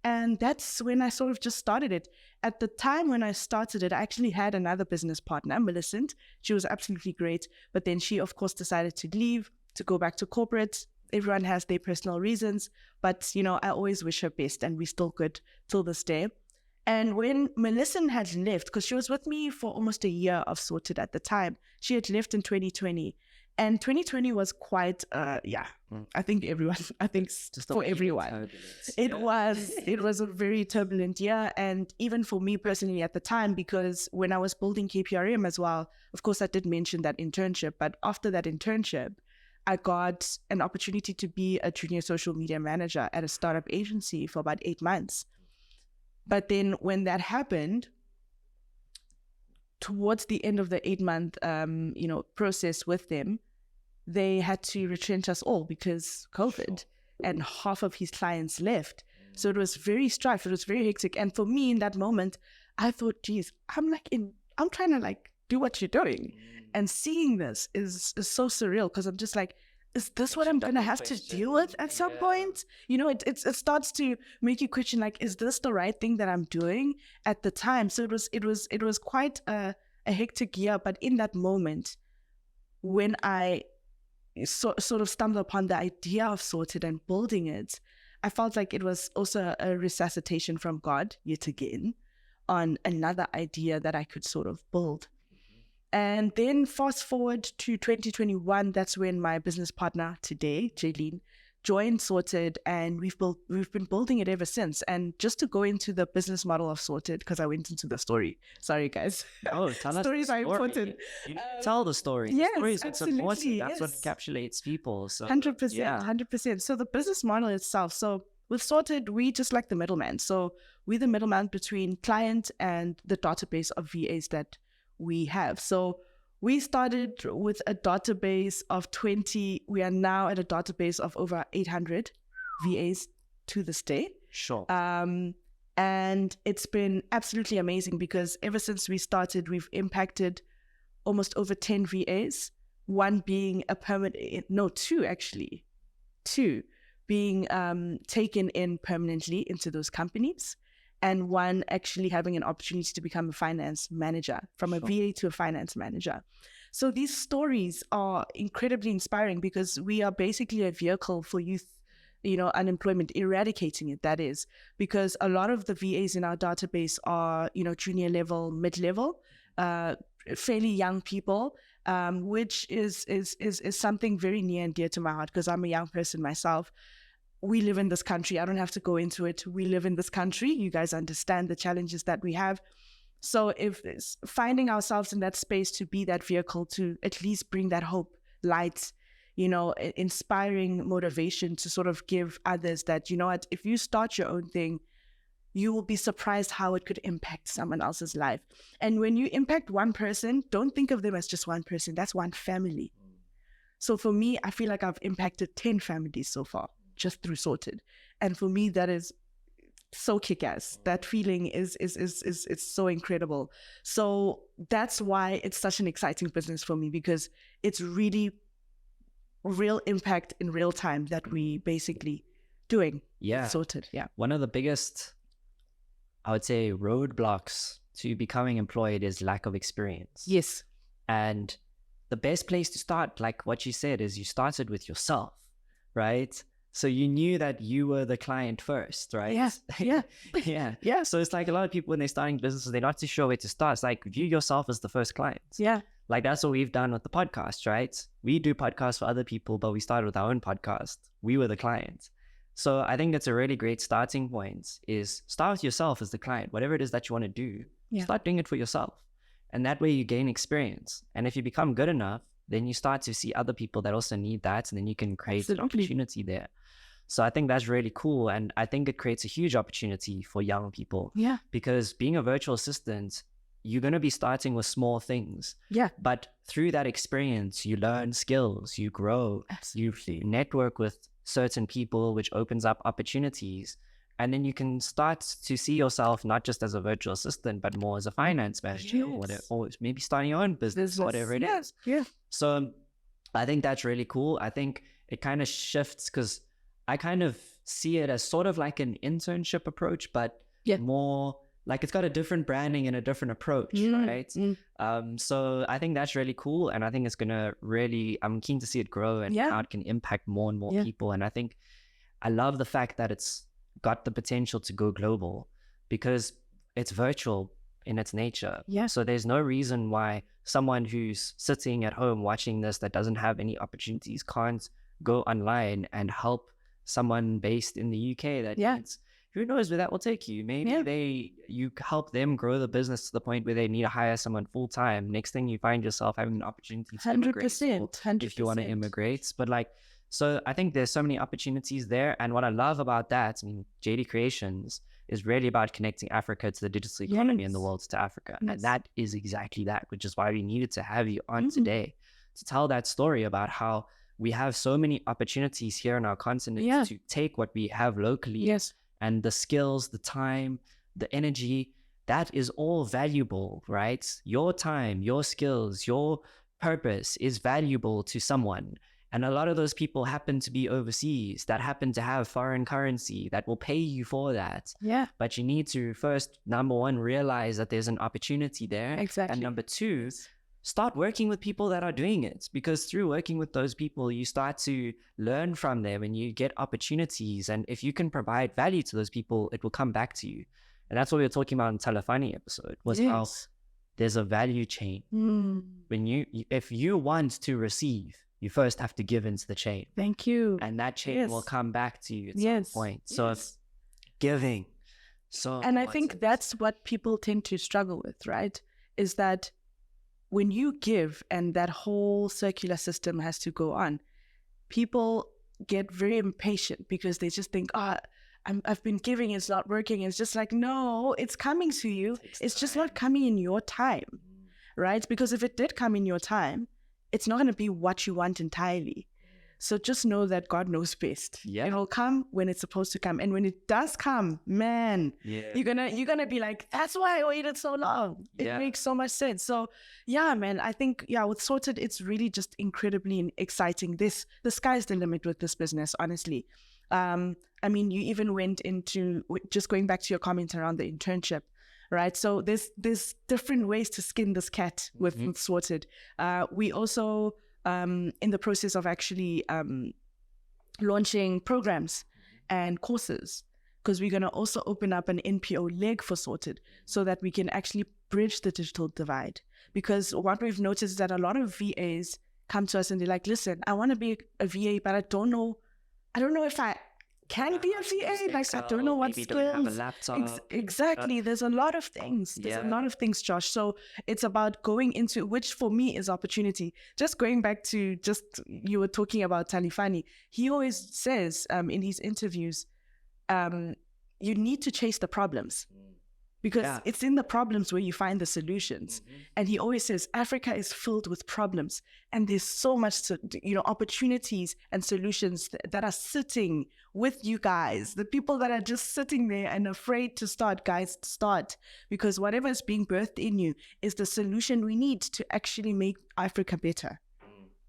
And that's when I sort of just started it. At the time when I started it, I actually had another business partner, Millicent. She was absolutely great. But then she, of course, decided to leave, to go back to corporate. Everyone has their personal reasons. But, you know, I always wish her best, and we're still good till this day. And when Millicent had left, because she was with me for almost a year of Sorted at the time, she had left in 2020. And 2020 was quite, I think just for everyone, it was a very turbulent year. And even for me personally at the time, because when I was building KPRM as well, of course, I did mention that internship. But after that internship, I got an opportunity to be a junior social media manager at a startup agency for about 8 months. But then when that happened, towards the end of the 8-month, process with them, they had to retrench us all because COVID, and half of his clients left. So it was very strife. It was very hectic. And for me in that moment, I thought, geez, I'm trying to do what you're doing. And seeing this is so surreal, because I'm just like, is this what I'm going to have to deal with at some point? You know, it starts to make you question, is this the right thing that I'm doing at the time? So it was quite a hectic year. But in that moment, when I sort of stumbled upon the idea of Sorted and building it, I felt like it was also a resuscitation from God yet again on another idea that I could sort of build. And then fast forward to 2021, that's when my business partner today, Jaylene, joined Sorted, and we've been building it ever since. And just to go into the business model of Sorted, because I went into the story. Sorry, guys. Oh, tell us stories are important. Tell the story. Yes, the story is absolutely. That's what encapsulates people. So 100%, 100%. So the business model itself. So with Sorted, we just like the middleman. So we're the middleman between client and the database of VAs that we have. So we started with a database of 20. We are now at a database of over 800 VAs to this day. Sure. And it's been absolutely amazing, because ever since we started, we've impacted almost over 10 VAs, one being two being taken in permanently into those companies, and one actually having an opportunity to become a finance manager, from a VA to a finance manager. So these stories are incredibly inspiring, because we are basically a vehicle for youth, unemployment, eradicating it, that is, because a lot of the VAs in our database are, junior level, mid-level, fairly young people, which is something very near and dear to my heart, because I'm a young person myself. We live in this country. I don't have to go into it. We live in this country. You guys understand the challenges that we have. So if it's finding ourselves in that space to be that vehicle to at least bring that hope, light, inspiring motivation to sort of give others that, if you start your own thing, you will be surprised how it could impact someone else's life. And when you impact one person, don't think of them as just one person. That's one family. So for me, I feel like I've impacted 10 families so far, just through Sorted. And for me, that is so kick-ass. That feeling is so incredible. So that's why it's such an exciting business for me, because it's really real impact in real time that we basically doing. Sorted. Yeah. One of the biggest, I would say, roadblocks to becoming employed is lack of experience. Yes. And the best place to start, like what you said, is you started with yourself, right? So you knew that you were the client first, right? Yeah. So it's like a lot of people when they're starting businesses, they're not too sure where to start. It's like view yourself as the first client. Yeah. Like that's what we've done with the podcast, right? We do podcasts for other people, but we started with our own podcast. We were the client. So I think that's a really great starting point, is start with yourself as the client. Whatever it is that you want to do, start doing it for yourself. And that way you gain experience. And if you become good enough, then you start to see other people that also need that. And then you can create an opportunity there. So I think that's really cool. And I think it creates a huge opportunity for young people. Yeah. Because being a virtual assistant, you're going to be starting with small things. Yeah. But through that experience, you learn skills, you grow, you network with certain people, which opens up opportunities. And then you can start to see yourself not just as a virtual assistant, but more as a finance manager or maybe starting your own business, whatever it is. Yeah. So I think that's really cool. I think it kind of shifts because I kind of see it as sort of like an internship approach, but more like it's got a different branding and a different approach, right? So I think that's really cool. And I think it's going to really, I'm keen to see it grow and how it can impact more and more people. And I think I love the fact that it's got the potential to go global because it's virtual in its nature. So there's no reason why someone who's sitting at home watching this that doesn't have any opportunities can't go online and help someone based in the UK that needs, who knows where that will take you. Maybe you help them grow the business to the point where they need to hire someone full time. Next thing you find yourself having an opportunity to immigrate, 100%. if you want to immigrate. But like, so I think there's so many opportunities there. And what I love about that, I mean, JD Creations is really about connecting Africa to the digital economy and the world to Africa. And that is exactly that, which is why we needed to have you on today to tell that story about how we have so many opportunities here on our continent to take what we have locally and the skills, the time, the energy, that is all valuable, right? Your time, your skills, your purpose is valuable to someone. And a lot of those people happen to be overseas, that happen to have foreign currency that will pay you for that. But you need to first, number one, realize that there's an opportunity there. And number two, start working with people that are doing it, because through working with those people, you start to learn from them and you get opportunities. And if you can provide value to those people, it will come back to you. And that's what we were talking about in the Telefani episode, was how there's a value chain. When if you want to receive, you first have to give into the chain. Thank you. And that chain will come back to you at some point. So it's giving. And I think that's what people tend to struggle with, right? Is that when you give and that whole circular system has to go on, people get very impatient because they just think, I've been giving, it's not working. It's just like, no, it's coming to you. It's just not coming in your time, right? Because if it did come in your time, it's not going to be what you want entirely. So just know that God knows best. It'll come when it's supposed to come. And when it does come, man, you're gonna be like, that's why I waited so long. It makes so much sense. So yeah, man, I think, with Sorted, it's really just incredibly exciting. The sky's the limit with this business, honestly. I mean, you even went into, just going back to your comment around the internship, right? So there's different ways to skin this cat with Sorted. We also, in the process of actually launching programs and courses, because we're going to also open up an NPO leg for Sorted so that we can actually bridge the digital divide. Because what we've noticed is that a lot of VAs come to us and they're like, listen, I want to be a VA, but I don't know if I can be a VA. Like, I don't know what skills. Don't have a laptop. Exactly. There's a lot of things. There's a lot of things, Josh. So it's about going into, which for me is opportunity. Just going back to you were talking about Talifani. He always says in his interviews, you need to chase the problems. Because it's in the problems where you find the solutions. And he always says, Africa is filled with problems. And there's so much, opportunities and solutions that are sitting with you guys. The people that are just sitting there and afraid to start, guys, start. Because whatever is being birthed in you is the solution we need to actually make Africa better.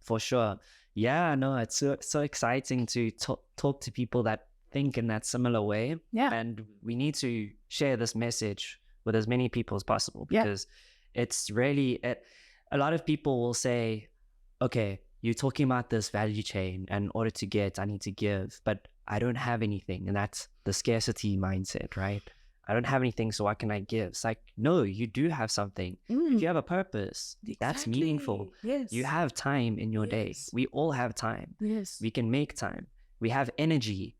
For sure. Yeah, no, it's so exciting to talk to people that think in that similar way. And we need to share this message with as many people as possible, because it's really a lot of people will say, okay, you're talking about this value chain, and in order to get, I need to give, but I don't have anything. And that's the scarcity mindset, right? I don't have anything, so what can I give? It's like, no, you do have something. If you have a purpose, that's meaningful. Yes. You have time in your day. We all have time. Yes. We can make time. We have energy.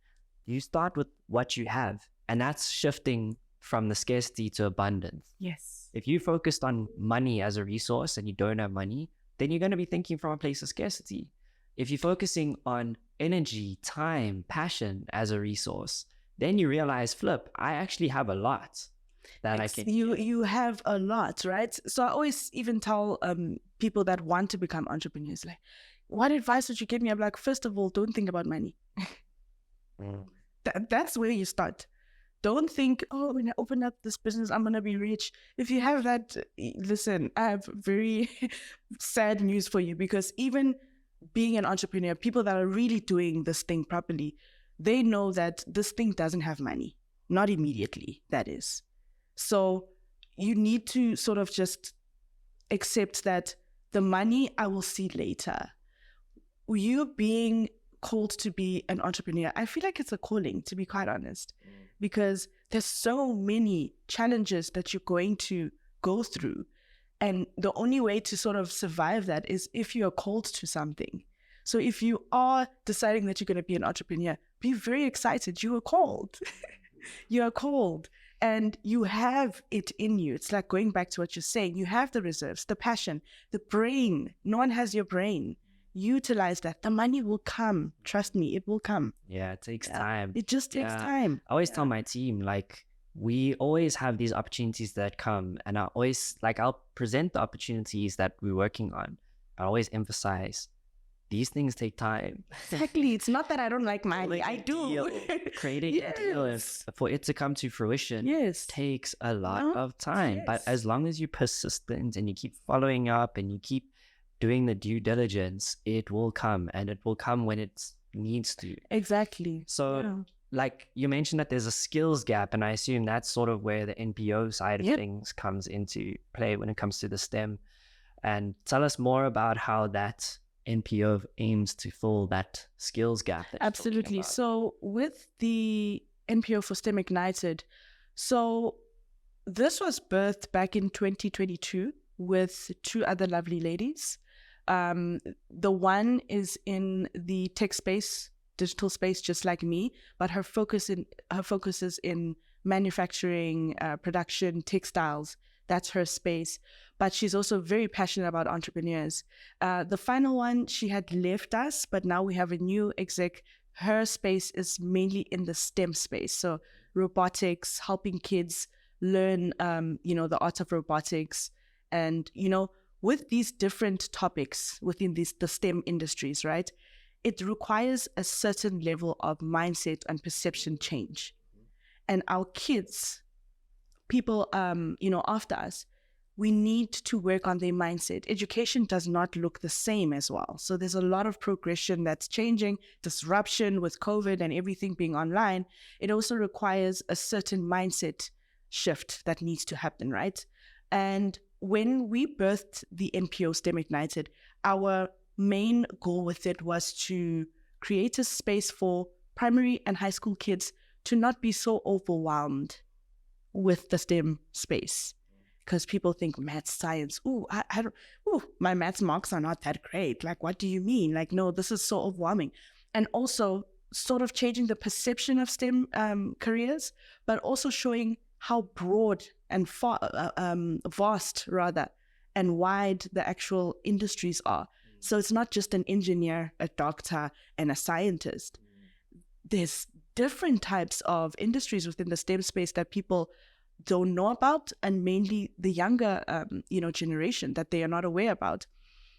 You start with what you have, and that's shifting from the scarcity to abundance. Yes. If you focused on money as a resource and you don't have money, then you're going to be thinking from a place of scarcity. If you're focusing on energy, time, passion as a resource, then you realize, flip, I actually have a lot that I can. You have a lot, right? So I always even tell people that want to become entrepreneurs, like, what advice would you give me? I'm like, first of all, don't think about money. That's where you start. Don't think, oh, when I open up this business, I'm going to be rich. If you have that, listen, I have very sad news for you, because even being an entrepreneur, people that are really doing this thing properly, they know that this thing doesn't have money. Not immediately, that is. So you need to sort of just accept that the money I will see later. You being called to be an entrepreneur, I feel like it's a calling, to be quite honest, because there's so many challenges that you're going to go through. And the only way to sort of survive that is if you are called to something. So if you are deciding that you're going to be an entrepreneur, be very excited. You are called. You are called, and you have it in you. It's like going back to what you're saying. You have the reserves, the passion, the brain. No one has your brain. Utilize that. The money will come. Trust me, it will come. Yeah, it takes time. It just takes time. I always tell my team, like, we always have these opportunities that come, and I'll present the opportunities that we're working on. I always emphasize, these things take time. Exactly. It's not that I don't like money. I do. Creating a deal, for it to come to fruition, takes a lot of time. But as long as you're persistent and you keep following up and you keep doing the due diligence, it will come, and it will come when it needs to. Exactly. So like you mentioned that there's a skills gap, and I assume that's sort of where the NPO side of things comes into play when it comes to the STEM. And tell us more about how that NPO aims to fill that skills gap. Absolutely. So with the NPO for STEM Ignited, so this was birthed back in 2022 with two other lovely ladies. The one is in the tech space, digital space, just like me, but her focus is in manufacturing, production, textiles. That's her space. But she's also very passionate about entrepreneurs. The final one, she had left us, but now we have a new exec. Her space is mainly in the STEM space. So robotics, helping kids learn, the art of robotics. And, with these different topics within the STEM industries, right? It requires a certain level of mindset and perception change. And our kids, people, after us, we need to work on their mindset. Education does not look the same as well. So there's a lot of progression that's changing, disruption with COVID and everything being online. It also requires a certain mindset shift that needs to happen, right? And when we birthed the NPO STEM Ignited, our main goal with it was to create a space for primary and high school kids to not be so overwhelmed with the STEM space. Because people think maths, science, my maths marks are not that great. Like, what do you mean? Like, no, this is so overwhelming. And also sort of changing the perception of STEM careers, but also showing how broad and vast and wide the actual industries are. So it's not just an engineer, a doctor, and a scientist. There's different types of industries within the STEM space that people don't know about, and mainly the younger generation that they are not aware about,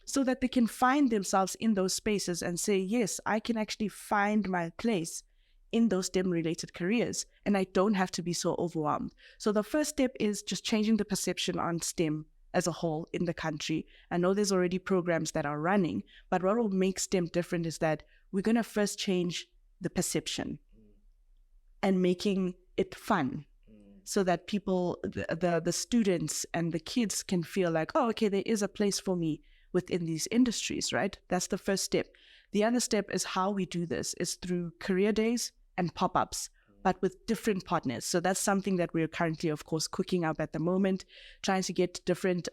so that they can find themselves in those spaces and say, yes, I can actually find my place in those STEM related careers, and I don't have to be so overwhelmed. So the first step is just changing the perception on STEM as a whole in the country. I know there's already programs that are running, but what will make STEM different is that we're going to first change the perception and making it fun, so that people, the students and the kids can feel like, oh, okay, there is a place for me within these industries, right? That's the first step. The other step is how we do this is through career days and pop-ups, but with different partners. So that's something that we're currently, of course, cooking up at the moment, trying to get different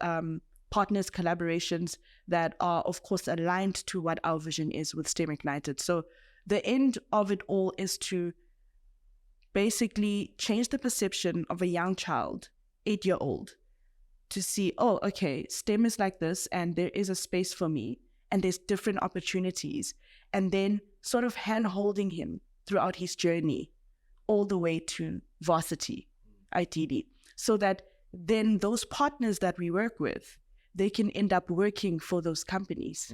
partners, collaborations that are, of course, aligned to what our vision is with STEM Ignited. So the end of it all is to basically change the perception of a young child, 8-year-old, to see, oh, okay, STEM is like this, and there is a space for me, and there's different opportunities, and then sort of hand-holding him throughout his journey all the way to varsity, ideally, so that then those partners that we work with, they can end up working for those companies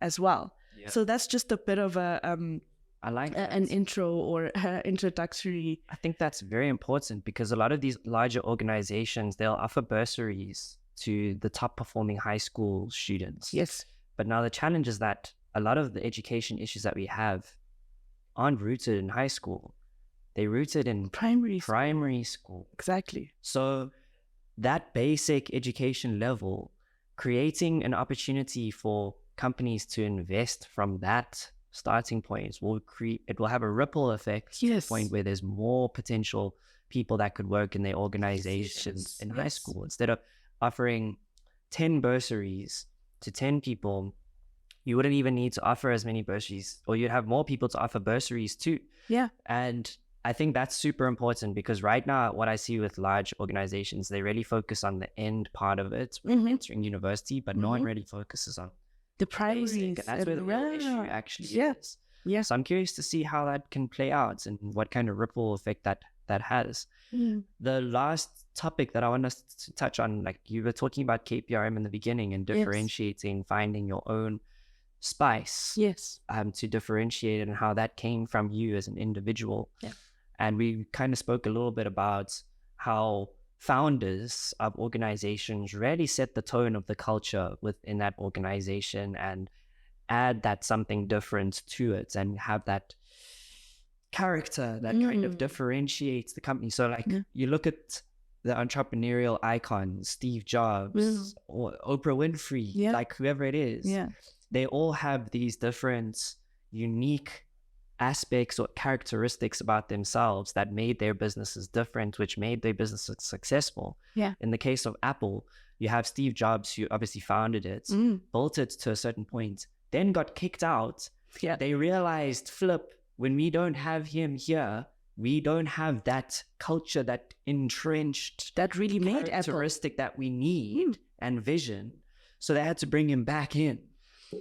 as well. Yeah. So that's just a bit of a I like an intro or introductory. I think that's very important because a lot of these larger organizations, they'll offer bursaries to the top performing high school students. Yes. But now the challenge is that a lot of the education issues that we have aren't rooted in high school. They're rooted in primary school. Exactly. So that basic education level, creating an opportunity for companies to invest from that starting points it will have a ripple effect to the point where there's more potential people that could work in their organizations in high school. Instead of offering 10 bursaries to 10 people, you wouldn't even need to offer as many bursaries, or you'd have more people to offer bursaries to. Yeah. And I think that's super important because right now what I see with large organizations, they really focus on the end part of it when entering university, but no one really focuses on the primaries. And that's where the real issue actually is. Yeah. So I'm curious to see how that can play out and what kind of ripple effect that has. The last topic that I want us to touch on, like you were talking about KPRM in the beginning and differentiating, finding your own spice. Yes. To differentiate and how that came from you as an individual. Yeah. And we kind of spoke a little bit about how founders of organizations really set the tone of the culture within that organization and add that something different to it and have that character that kind of differentiates the company. So like you look at the entrepreneurial icons, Steve Jobs or Oprah Winfrey, like whoever it is, they all have these different unique aspects or characteristics about themselves that made their businesses different, which made their businesses successful. Yeah. In the case of Apple, you have Steve Jobs, who obviously founded it, built it to a certain point, then got kicked out. Yeah. They realized, flip, when we don't have him here, we don't have that culture, that entrenched, that really made characteristic that we need and vision. So they had to bring him back in.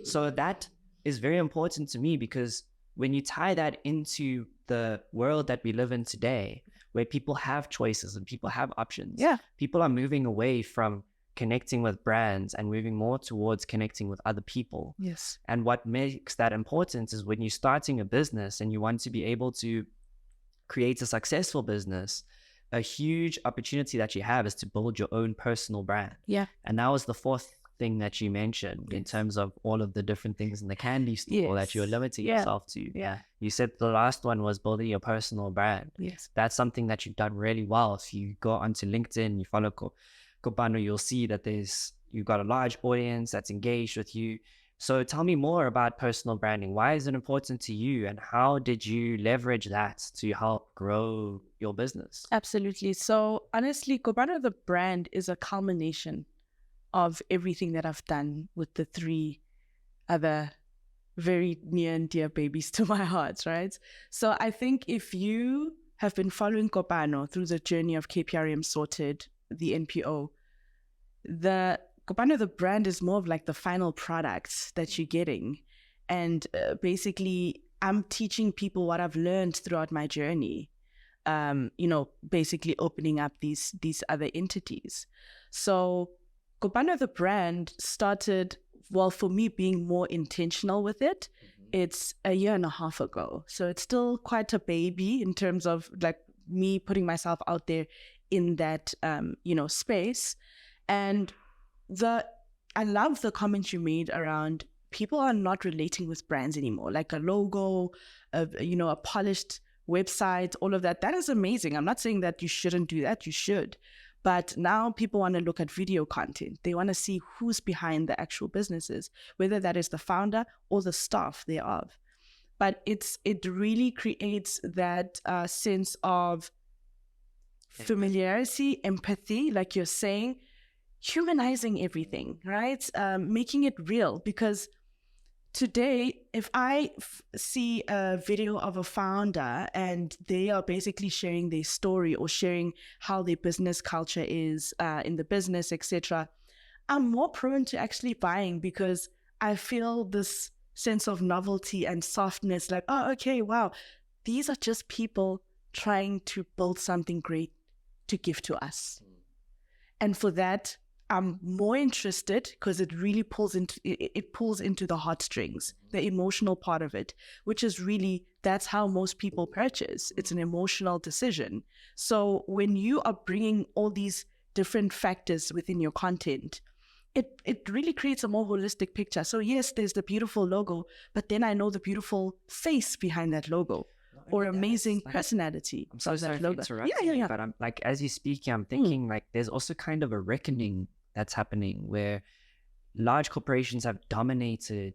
So that is very important to me because when you tie that into the world that we live in today, where people have choices and people have options, people are moving away from connecting with brands and moving more towards connecting with other people. Yes. And what makes that important is when you're starting a business and you want to be able to create a successful business, a huge opportunity that you have is to build your own personal brand. Yeah. And that was the fourth thing that you mentioned in terms of all of the different things in the candy store that you're limiting yourself to. Yeah. You said the last one was building your personal brand. Yes. That's something that you've done really well. If you go onto LinkedIn, you follow Kopano, you'll see that you've got a large audience that's engaged with you. So tell me more about personal branding. Why is it important to you and how did you leverage that to help grow your business? Absolutely. So honestly, Kopano the brand is a culmination of everything that I've done with the 3 other very near and dear babies to my heart, right? So I think if you have been following Kopano through the journey of KPRM Sorted, the NPO, the Kopano, the brand is more of like the final products that you're getting. And basically, I'm teaching people what I've learned throughout my journey, basically opening up these other entities. So Kopano, the brand, started, well, for me being more intentional with it, it's a year and a half ago. So it's still quite a baby in terms of like me putting myself out there in that, space. And I love the comments you made around people are not relating with brands anymore, like a logo, a polished website, all of that. That is amazing. I'm not saying that you shouldn't do that. You should. But now people want to look at video content. They want to see who's behind the actual businesses, whether that is the founder or the staff thereof. But it really creates that sense of familiarity, empathy, like you're saying, humanizing everything, right? Making it real. Because today, if I see a video of a founder and they are basically sharing their story or sharing how their business culture is in the business, etc., I'm more prone to actually buying, because I feel this sense of novelty and softness, like, oh, okay, wow, these are just people trying to build something great to give to us. And for that, I'm more interested, because it really pulls into the heartstrings, the emotional part of it, which is really, that's how most people purchase. It's an emotional decision. So when you are bringing all these different factors within your content, it really creates a more holistic picture. So yes, there's the beautiful logo, but then I know the beautiful face behind that logo, or amazing personality. I'm so sorry for interrupting. Yeah. But I'm like, as you speak, I'm thinking like there's also kind of a reckoning that's happening where large corporations have dominated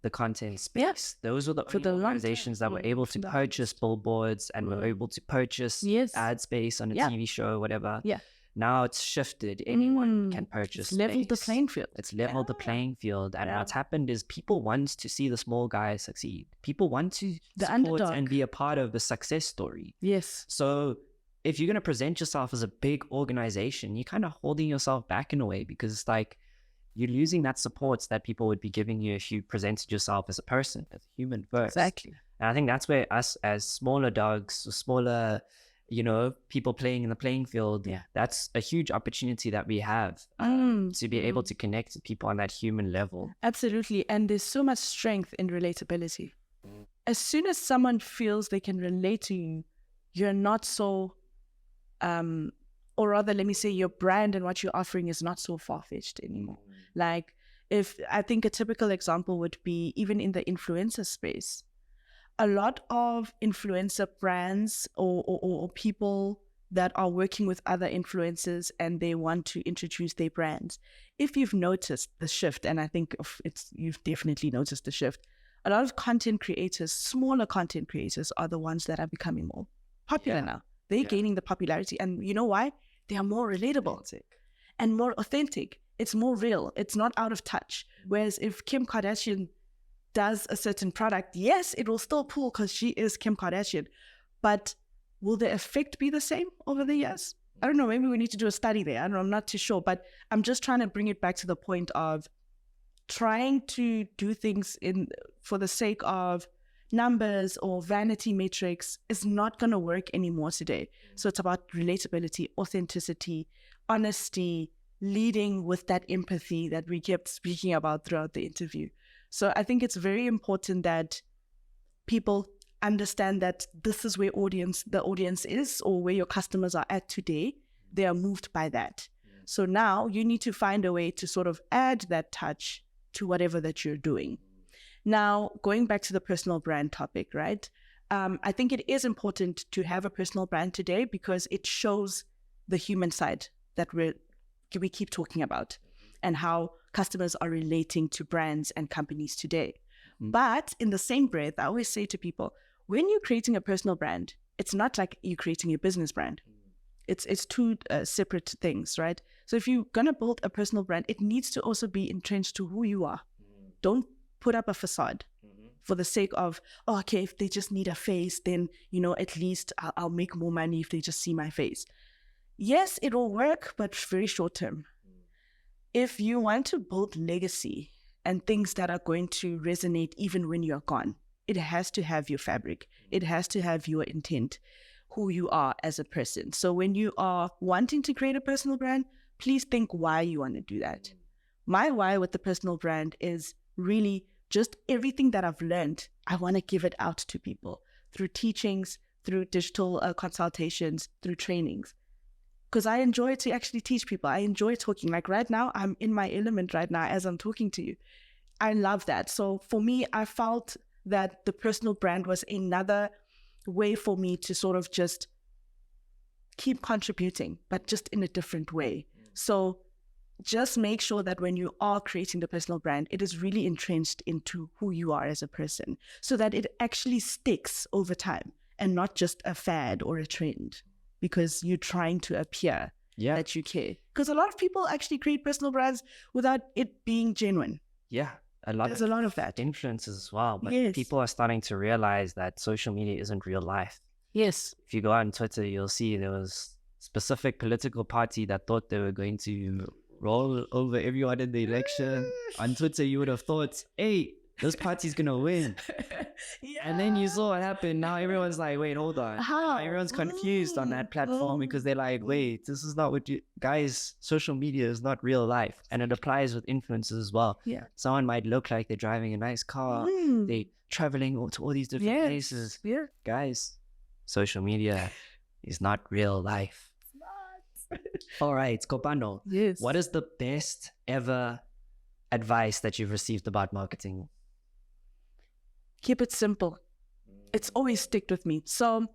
the content space. Yes. Those were the organizations that were able to purchase billboards and were able to purchase ad space on a TV show or whatever. Yeah. Now it's shifted. Anyone can purchase. It's leveled the playing field. It's leveled the playing field. And what's happened is people want to see the small guys succeed. People want to support and be a part of the success story. Yes. So if you're going to present yourself as a big organization, you're kind of holding yourself back in a way, because it's like you're losing that support that people would be giving you if you presented yourself as a person, as a human first. Exactly. And I think that's where us as smaller dogs, smaller, people playing in the playing field, that's a huge opportunity that we have to be able to connect with people on that human level. Absolutely. And there's so much strength in relatability. As soon as someone feels they can relate to you, you're not so, or rather, let me say, your brand and what you're offering is not so far-fetched anymore. Like, if I think a typical example would be even in the influencer space, a lot of influencer brands or people that are working with other influencers and they want to introduce their brands. If you've noticed the shift, and I think you've definitely noticed the shift, a lot of content creators, smaller content creators, are the ones that are becoming more popular now. They're gaining the popularity. And you know why? They are more relatable and more authentic. It's more real. It's not out of touch. Whereas if Kim Kardashian does a certain product, yes, it will still pull because she is Kim Kardashian. But will the effect be the same over the years? I don't know. Maybe we need to do a study there. I don't know. I'm not too sure. But I'm just trying to bring it back to the point of trying to do things for the sake of numbers or vanity metrics is not going to work anymore today. So it's about relatability, authenticity, honesty, leading with that empathy that we kept speaking about throughout the interview. So I think it's very important that people understand that this is where the audience is, or where your customers are at today. They are moved by that. So now you need to find a way to sort of add that touch to whatever that you're doing. Now, going back to the personal brand topic, right? I think it is important to have a personal brand today because it shows the human side that we keep talking about and how customers are relating to brands and companies today. But in the same breath, I always say to people, when you're creating a personal brand, it's not like you're creating a business brand. It's two separate things, right? So if you're going to build a personal brand, it needs to also be entrenched to who you are. Don't put up a facade for the sake of, oh, okay, if they just need a face, then, at least I'll make more money if they just see my face. Yes, it will work, but very short term. If you want to build legacy and things that are going to resonate even when you're gone, it has to have your fabric. It has to have your intent, who you are as a person. So when you are wanting to create a personal brand, please think why you want to do that. My why with the personal brand is really just everything that I've learned. I want to give it out to people through teachings, through digital consultations, through trainings. Because I enjoy to actually teach people. I enjoy talking. Like right now, I'm in my element right now as I'm talking to you. I love that. So for me, I felt that the personal brand was another way for me to sort of just keep contributing, but just in a different way. So just make sure that when you are creating the personal brand, it is really entrenched into who you are as a person, so that it actually sticks over time and not just a fad or a trend because you're trying to appear that you care. Because a lot of people actually create personal brands without it being genuine. Yeah. There's a lot of that. Influences as well. But people are starting to realize that social media isn't real life. Yes. If you go on Twitter, you'll see there was a specific political party that thought they were going to roll over everyone in the election. On Twitter, you would have thought, hey, this party's going to win. And then you saw what happened. Now everyone's like, wait, hold on. Now everyone's confused on that platform because they're like, wait, this is not what you... Guys, social media is not real life. And it applies with influencers as well. Yeah. Someone might look like they're driving a nice car. They're traveling to all these different places. Yeah. Guys, social media is not real life. All right, Kopano. Yes. What is the best ever advice that you've received about marketing? Keep it simple. It's always sticked with me. So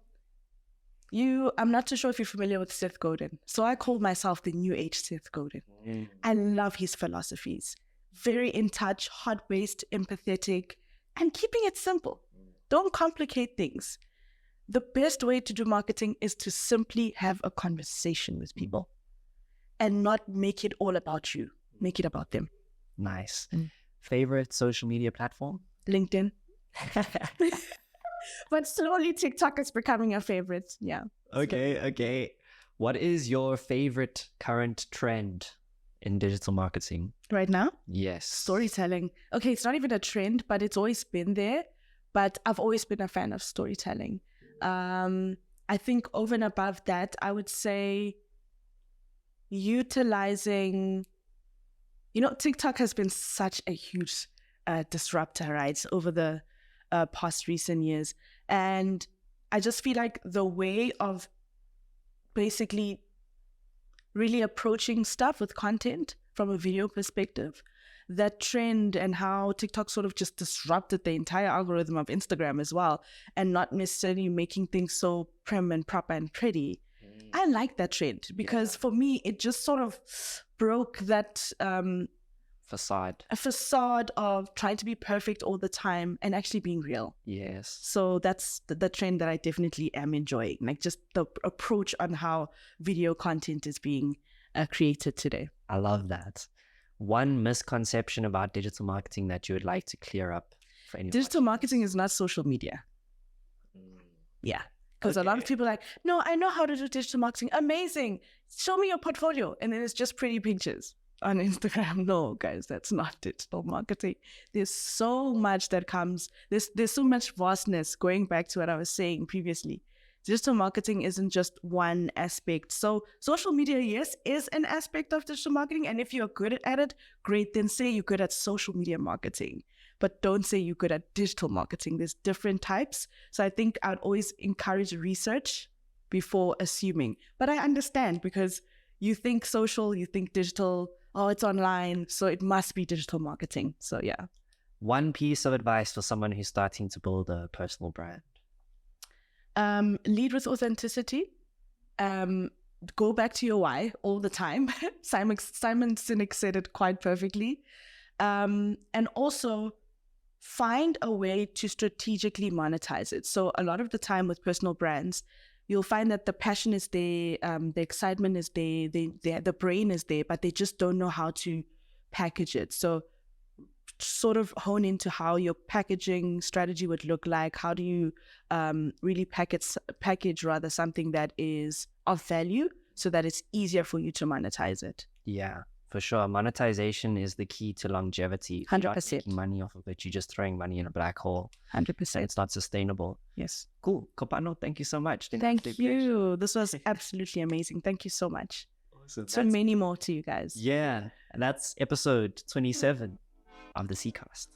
I'm not too sure if you're familiar with Seth Godin. So I call myself the New Age Seth Godin. I love his philosophies. Very in touch, heart-based, empathetic, and keeping it simple. Don't complicate things. The best way to do marketing is to simply have a conversation with people and not make it all about you. Make it about them. Nice. Favorite social media platform? LinkedIn. But slowly TikTok is becoming a favorite. Yeah. Okay. What is your favorite current trend in digital marketing? Right now? Yes. Storytelling. Okay, it's not even a trend, but it's always been there. But I've always been a fan of storytelling. I think over and above that, I would say utilizing, TikTok has been such a huge disruptor, right, over the past recent years. And I just feel like the way of basically really approaching stuff with content from a video perspective, that trend and how TikTok sort of just disrupted the entire algorithm of Instagram as well, and not necessarily making things so prim and proper and pretty. I like that trend because for me, it just sort of broke that facade. A facade of trying to be perfect all the time and actually being real. Yes. So that's the trend that I definitely am enjoying, like just the approach on how video content is being created today. I love that. One misconception about digital marketing that you would like to clear up for anyone? Digital marketing is not social media. Yeah. Because a lot of people are like, no, I know how to do digital marketing. Amazing. Show me your portfolio. And then it's just pretty pictures on Instagram. No, guys, that's not digital marketing. There's so much that comes. There's so much vastness, going back to what I was saying previously. Digital marketing isn't just one aspect. So social media, yes, is an aspect of digital marketing. And if you're good at it, great, then say you're good at social media marketing. But don't say you're good at digital marketing. There's different types. So I think I'd always encourage research before assuming. But I understand, because you think social, you think digital, oh, it's online, so it must be digital marketing. So yeah. One piece of advice for someone who's starting to build a personal brand. Lead with authenticity. Go back to your why all the time. Simon Sinek said it quite perfectly. And also find a way to strategically monetize it. So a lot of the time with personal brands, you'll find that the passion is there, the excitement is there, the brain is there, but they just don't know how to package it. So sort of hone into how your packaging strategy would look like. How do you really package rather something that is of value so that it's easier for you to monetize it? Yeah, for sure. Monetization is the key to longevity. 100%. You're not making money off of it. You're just throwing money in a black hole. 100%. It's not sustainable. Yes. Cool. Kopano, thank you so much. Thank you. This was absolutely amazing. Thank you so much. Awesome. So many more to you guys. Yeah. And that's episode 27 of the C.Cast.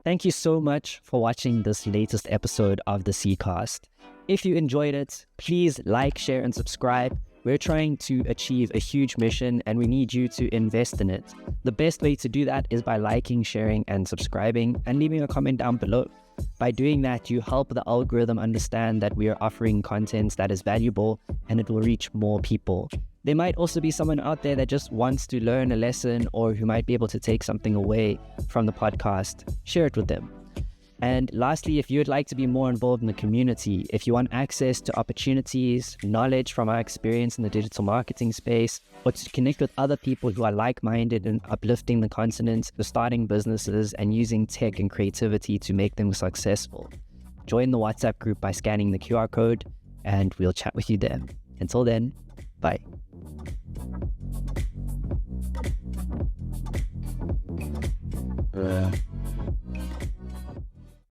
Thank you so much for watching this latest episode of the C.Cast. If you enjoyed it, please like, share, and subscribe. We're trying to achieve a huge mission and we need you to invest in it. The best way to do that is by liking, sharing, and subscribing, and leaving a comment down below. By doing that, you help the algorithm understand that we are offering content that is valuable and it will reach more people. There might also be someone out there that just wants to learn a lesson or who might be able to take something away from the podcast. Share it with them. And lastly, if you would like to be more involved in the community, if you want access to opportunities, knowledge from our experience in the digital marketing space, or to connect with other people who are like-minded in uplifting the continent, starting businesses and using tech and creativity to make them successful, join the WhatsApp group by scanning the QR code and we'll chat with you there. Until then, bye.